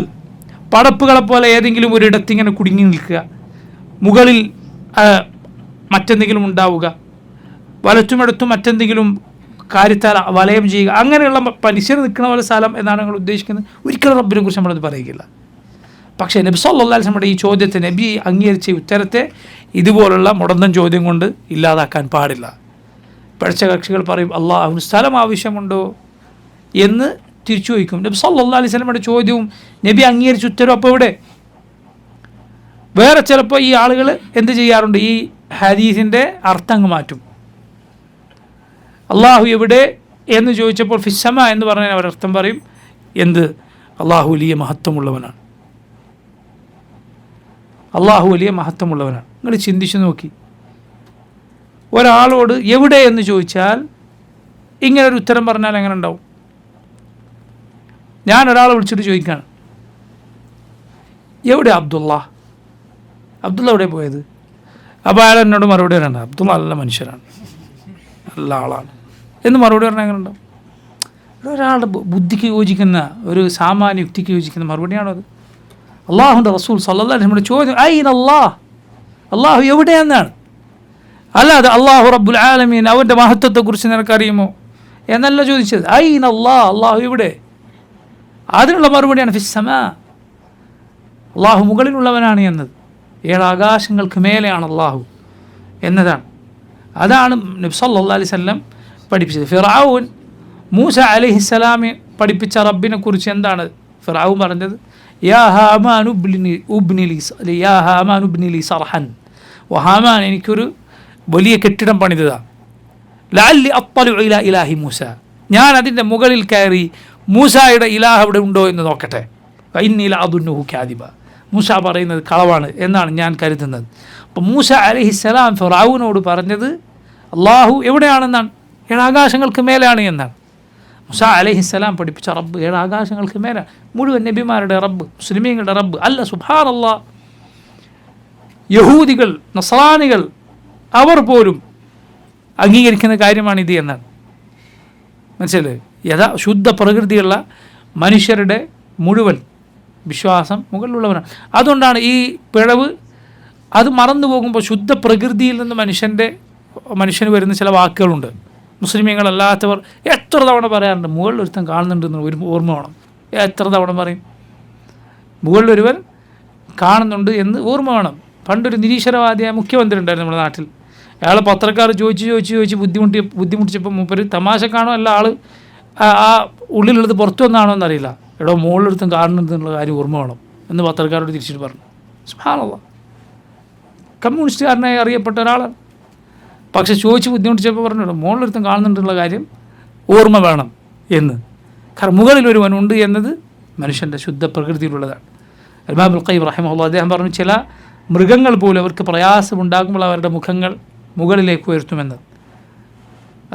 പടപ്പുകളെപ്പോലെ ഏതെങ്കിലും ഒരിടത്തിങ്ങനെ കുടുങ്ങി നിൽക്കുക, മുകളിൽ മറ്റെന്തെങ്കിലും ഉണ്ടാവുക, വലത്തുമിടത്തും മറ്റെന്തെങ്കിലും കാര്യത്താൽ വലയം ചെയ്യുക, അങ്ങനെയുള്ള മനുഷ്യർ നിൽക്കുന്ന പോലെ സ്ഥലം എന്നാണ് നിങ്ങൾ ഉദ്ദേശിക്കുന്നത്. ഒരിക്കലും റബ്ബിനെ കുറിച്ച് നമ്മളത് പറയുകയില്ല. പക്ഷേ നബി സല്ലല്ലാഹു അലൈഹി വസല്ലമയുടെ ഈ ചോദ്യത്തെ, നബി അംഗീകരിച്ച ഉത്തരത്തെ ഇതുപോലുള്ള മുടന്തൻ ചോദ്യം കൊണ്ട് ഇല്ലാതാക്കാൻ പാടില്ല. പഠിച്ച കക്ഷികൾ പറയും അള്ളാഹുവിന് സ്ഥലം ആവശ്യമുണ്ടോ എന്ന് തിരിച്ചു ചോദിക്കും. നബി സല്ലല്ലാഹു അലൈഹി വസല്ലമയുടെ ചോദ്യവും നബി അംഗീകരിച്ച ഉത്തരവും അപ്പോൾ ഇവിടെ വേറെ ചിലപ്പോൾ ഈ ആളുകൾ എന്ത് ചെയ്യാറുണ്ട്, ഈ ഹദീസിൻ്റെ അർത്ഥം അങ്ങ് മാറ്റും. അള്ളാഹു എവിടെ എന്ന് ചോദിച്ചപ്പോൾ ഫിസ്സമ എന്ന് പറഞ്ഞാൽ അവരർത്ഥം പറയും എന്ത്, അള്ളാഹു വലിയ മഹത്വമുള്ളവനാണ്, അള്ളാഹു വലിയ മഹത്വമുള്ളവനാണ്. നിങ്ങൾ ചിന്തിച്ചു നോക്കി, ഒരാളോട് എവിടെ എന്ന് ചോദിച്ചാൽ ഇങ്ങനൊരു ഉത്തരം പറഞ്ഞാൽ എങ്ങനെ ഉണ്ടാവും? ഞാൻ ഒരാളെ വിളിച്ചിട്ട് ചോദിക്കുകയാണ് എവിടെ അബ്ദുള്ള, അബ്ദുള്ള എവിടെ പോയത്? അപ്പോൾ അയാൾ എന്നോട് മറുപടി പറയണ്ട, അബ്ദുള്ള നല്ല മനുഷ്യരാണ്, നല്ല ആളാണ് എന്ന് മറുപടി പറഞ്ഞാൽ എങ്ങനെ ഉണ്ടാവും? ഒരാളുടെ ബുദ്ധിക്ക് യോജിക്കുന്ന, ഒരു സാമാന്യ യുക്തിക്ക് യോജിക്കുന്ന മറുപടിയാണോ അത്? അള്ളാഹുൻ്റെ റസൂൽ സല്ലല്ലാഹു അലൈഹി വസല്ലം ചോദ്യം ഐന അല്ലാഹ്, അള്ളാഹു എവിടെയെന്നാണ്. അല്ലാതെ അള്ളാഹു റബ്ബുൽ ആലമീൻ അവൻ്റെ മഹത്വത്തെക്കുറിച്ച് നിനക്കറിയുമോ എന്നല്ല ചോദിച്ചത്. ഐന അല്ലാഹ്, അള്ളാഹു എവിടെ? അതിനുള്ള മറുപടിയാണ് ഫിസ്സമാ, അള്ളാഹു മുകളിലുള്ളവനാണ് എന്നത്. 7 ആകാശങ്ങൾക്ക് മേലെയാണ് അള്ളാഹു എന്നതാണ്. അതാണ് നബി സല്ലല്ലാഹു അലൈഹി വസല്ലം പഠിപ്പിച്ചത്. ഫിർഔൻ മൂസ അലൈഹിസ്സലാമെ പഠിപ്പിച്ച റബ്ബിനെ കുറിച്ച് എന്താണ് ഫിർഔൻ പറഞ്ഞത്? യാ ഹാമാൻ ഉബ്നി ലി സർഹൻ, ഹാമാൻ എനിക്കൊരു വലിയ കെട്ടിടം പണിതതാ, ലഅല്ലി അത്ലഉ ഇലാ ഇലാഹി മൂസ, ഞാൻ അതിൻ്റെ മുകളിൽ കയറി മൂസായുടെ ഇലാഹ് അവിടെ ഉണ്ടോ എന്ന് നോക്കട്ടെ. ഇന്നി ലഅദുന്നുഹു കാദിബ, മൂസ പറയുന്നത് കളവാണ് എന്നാണ് ഞാൻ കരുതുന്നത്. അപ്പോൾ മൂസ അലൈഹിസ്സലാം ഫിർഔനോട് പറഞ്ഞത് അള്ളാഹു എവിടെയാണെന്നാണ്, 7 ആകാശങ്ങൾക്ക് മേലാണ് എന്നാണ്. മൂസ അലൈഹിസ്സലാം പഠിപ്പിച്ച റബ്ബ് 7 ആകാശങ്ങൾക്ക് മേലാണ്, മുഴുവൻ നബിമാരുടെ റബ്ബ്, മുസ്ലിമീങ്ങളുടെ റബ്ബ് അല്ല. സുബ്ഹാനല്ലാഹ്, യഹൂദികൾ നസ്രാനികൾ അവർ പോലും അംഗീകരിക്കുന്ന കാര്യമാണിത് എന്നാണ്. മനസ്സിലായി? ശുദ്ധ പ്രകൃതിയുള്ള മനുഷ്യരുടെ മുഴുവൻ വിശ്വാസം മുകളിലുള്ളവരാണ്. അതുകൊണ്ടാണ് ഈ പിഴവ് അത് മറന്നു പോകുമ്പോൾ ശുദ്ധ പ്രകൃതിയിൽ നിന്ന് മനുഷ്യന് വരുന്ന ചില വാക്കുകളുണ്ട്. മുസ്ലിമീങ്ങളല്ലാത്തവർ എത്ര തവണ പറയാറുണ്ട് മുകളിലൊരുത്തൻ കാണുന്നുണ്ടെന്ന് ഒരു ഓർമ്മ വേണം. എത്ര തവണ പറയും മുകളിലൊരുവൻ കാണുന്നുണ്ട് എന്ന് ഓർമ്മ വേണം. പണ്ടൊരു നിരീശ്വരവാദിയായ മുഖ്യമന്ത്രി ഉണ്ടായിരുന്നു നമ്മുടെ നാട്ടിൽ. അയാൾ പത്രക്കാർ ചോദിച്ച് ബുദ്ധിമുട്ടിച്ചപ്പോൾ മൂപ്പര് തമാശക്കാണോ അല്ല ആൾ ആ ഉള്ളിലുള്ളത് പുറത്തു വന്നാണോ എന്നറിയില്ല. എടോ മുകളിലൊരുത്തൻ കാണുന്നുണ്ടെന്നുള്ള കാര്യം ഓർമ്മ വേണം എന്ന് പത്രക്കാരോട് തിരിച്ചിട്ട് പറഞ്ഞു. സുബ്ഹാനല്ലാഹ്, കമ്മ്യൂണിസ്റ്റുകാരനായി അറിയപ്പെട്ട ഒരാളാണ്. പക്ഷെ ബുദ്ധിമുട്ടിച്ചപ്പോൾ പറഞ്ഞു മുകളിലൊരുത്തൻ കാണുന്നുണ്ടെന്നുള്ള കാര്യം ഓർമ്മ വേണം എന്ന്. കാരണം മുകളിലൊരുവനുണ്ട് എന്നത് മനുഷ്യൻ്റെ ശുദ്ധ പ്രകൃതിയിലുള്ളതാണ്. ഇമാം ഇബ്നുൽ ഖയ്യിം റഹിമഹുല്ലാഹ് അദ്ദേഹം പറഞ്ഞു, ചില മൃഗങ്ങൾ പോലും അവർക്ക് പ്രയാസമുണ്ടാകുമ്പോൾ അവരുടെ മുഖങ്ങൾ മുകളിലേക്ക് ഉയർത്തുമെന്ന്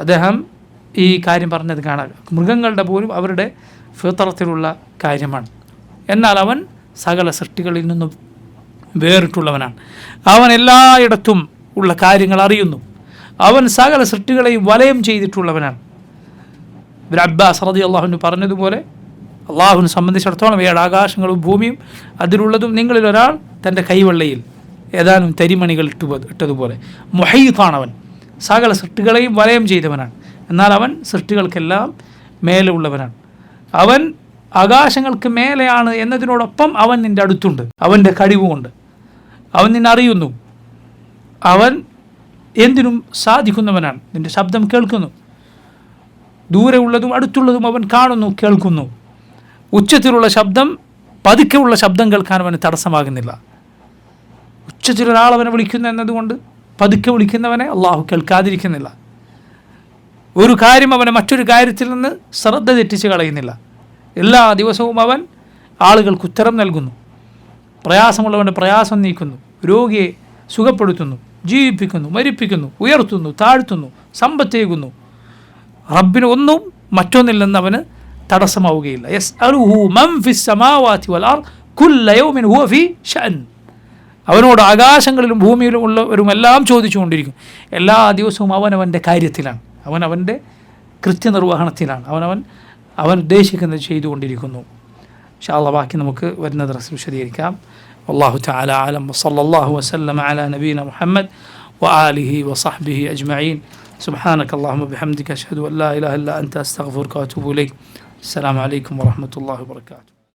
അദ്ദേഹം ഈ കാര്യം പറഞ്ഞത് കാണാൻ. മൃഗങ്ങളുടെ പോലും അവരുടെ ഫിത്രത്തിലുള്ള കാര്യമാണ്. എന്നാൽ അവൻ സകല സൃഷ്ടികളിൽ നിന്നും വേറിട്ടുള്ളവനാണ്. അവൻ എല്ലായിടത്തും ഉള്ള കാര്യങ്ങൾ അറിയുന്നു. അവൻ സകല സൃഷ്ടികളെയും വലയം ചെയ്തിട്ടുള്ളവനാണ്. ഇബ്നു അബ്ബാസ് റളിയല്ലാഹു അൻഹു പറഞ്ഞതുപോലെ അള്ളാഹുവിനെ സംബന്ധിച്ചിടത്തോളം 7 ആകാശങ്ങളും ഭൂമിയും അതിലുള്ളതും നിങ്ങളിൽ ഒരാൾ തൻ്റെ കൈവെള്ളയിൽ ഏതാനും തരിമണികൾ ഇട്ടതുപോലെ മുഹീത്താണവൻ, സകല സൃഷ്ടികളെയും വലയം ചെയ്തവനാണ്. എന്നാൽ അവൻ സൃഷ്ടികൾക്കെല്ലാം മേലെ ഉള്ളവനാണ്. അവൻ ആകാശങ്ങൾക്ക് മേലെയാണ് എന്നതിനോടൊപ്പം അവൻ നിൻ്റെ അടുത്തുണ്ട്. അവൻ്റെ കഴിവുകൊണ്ട് അവൻ നിന്നെ അറിയുന്നു. അവൻ എന്തിനും സാധിക്കുന്നവനാണ്. നിൻ്റെ ശബ്ദം കേൾക്കുന്നു. ദൂരെയുള്ളതും അടുത്തുള്ളതും അവൻ കാണുന്നു, കേൾക്കുന്നു. ഉച്ചത്തിലുള്ള ശബ്ദം, പതുക്കെയുള്ള ശബ്ദം കേൾക്കാൻ അവന് തടസ്സമാകുന്നില്ല. ഉച്ചത്തിലൊരാൾ അവനെ വിളിക്കുന്നു എന്നതുകൊണ്ട് പതുക്കെ വിളിക്കുന്നവനെ അള്ളാഹു കേൾക്കാതിരിക്കുന്നില്ല. ഒരു കാര്യം അവനെ മറ്റൊരു കാര്യത്തിൽ നിന്ന് ശ്രദ്ധ തെറ്റിച്ച് കളയുന്നില്ല. എല്ലാ ദിവസവും അവൻ ആളുകൾക്ക് ഉത്തരം നൽകുന്നു. പ്രയാസമുള്ളവൻ്റെ പ്രയാസം നീക്കുന്നു. രോഗിയെ സുഖപ്പെടുത്തുന്നു, ജീവിപ്പിക്കുന്നു, മരിപ്പിക്കുന്നു, ഉയർത്തുന്നു, താഴ്ത്തുന്നു, സമ്പത്തേകുന്നു. റബ്ബിന് ഒന്നും മറ്റൊന്നിൽ നിന്ന് അവന് തടസ്സമാവുകയില്ല. യസ്അലുഹു മൻ ഫിസ് സമാവാതി വൽ അർദ് കുല്ല യൗമിൻ ഹുവ ഫീ ശഅൻ. അവനോട് ആകാശങ്ങളിലും ഭൂമിയിലും ഉള്ളവരുമെല്ലാം ചോദിച്ചുകൊണ്ടിരിക്കും. എല്ലാ ദിവസവും അവനവൻ്റെ കാര്യത്തിലാണ്, അവനവൻ്റെ കൃത്യനിർവഹണത്തിലാണ്, അവൻ ഉദ്ദേശിക്കുന്നത് ചെയ്തുകൊണ്ടിരിക്കുന്നു. ഇൻഷാ അല്ലാഹ് ബാക്കി നമുക്ക് വരുന്ന ദർസിൽ വിശദീകരിക്കാം. വല്ലാഹു തആല അഅലം വസല്ലല്ലാഹു വസല്ലമ അലാ നബീന മുഹമ്മദ് വആലിഹി വസഹ്ബിഹി അജ്മഈൻ. സുബ്ഹാനക അല്ലാഹുമ്മ ബിഹംദിക അശ്ഹദു അൻ ലാ ഇലാഹ ഇല്ല അൻത അസ്തഗ്ഫിറുക വഅതൂബു ഇലൈക്. അസ്സലാമു അലൈക്കും വറഹ്മത്തുള്ളാഹി വബറകാതുഹു.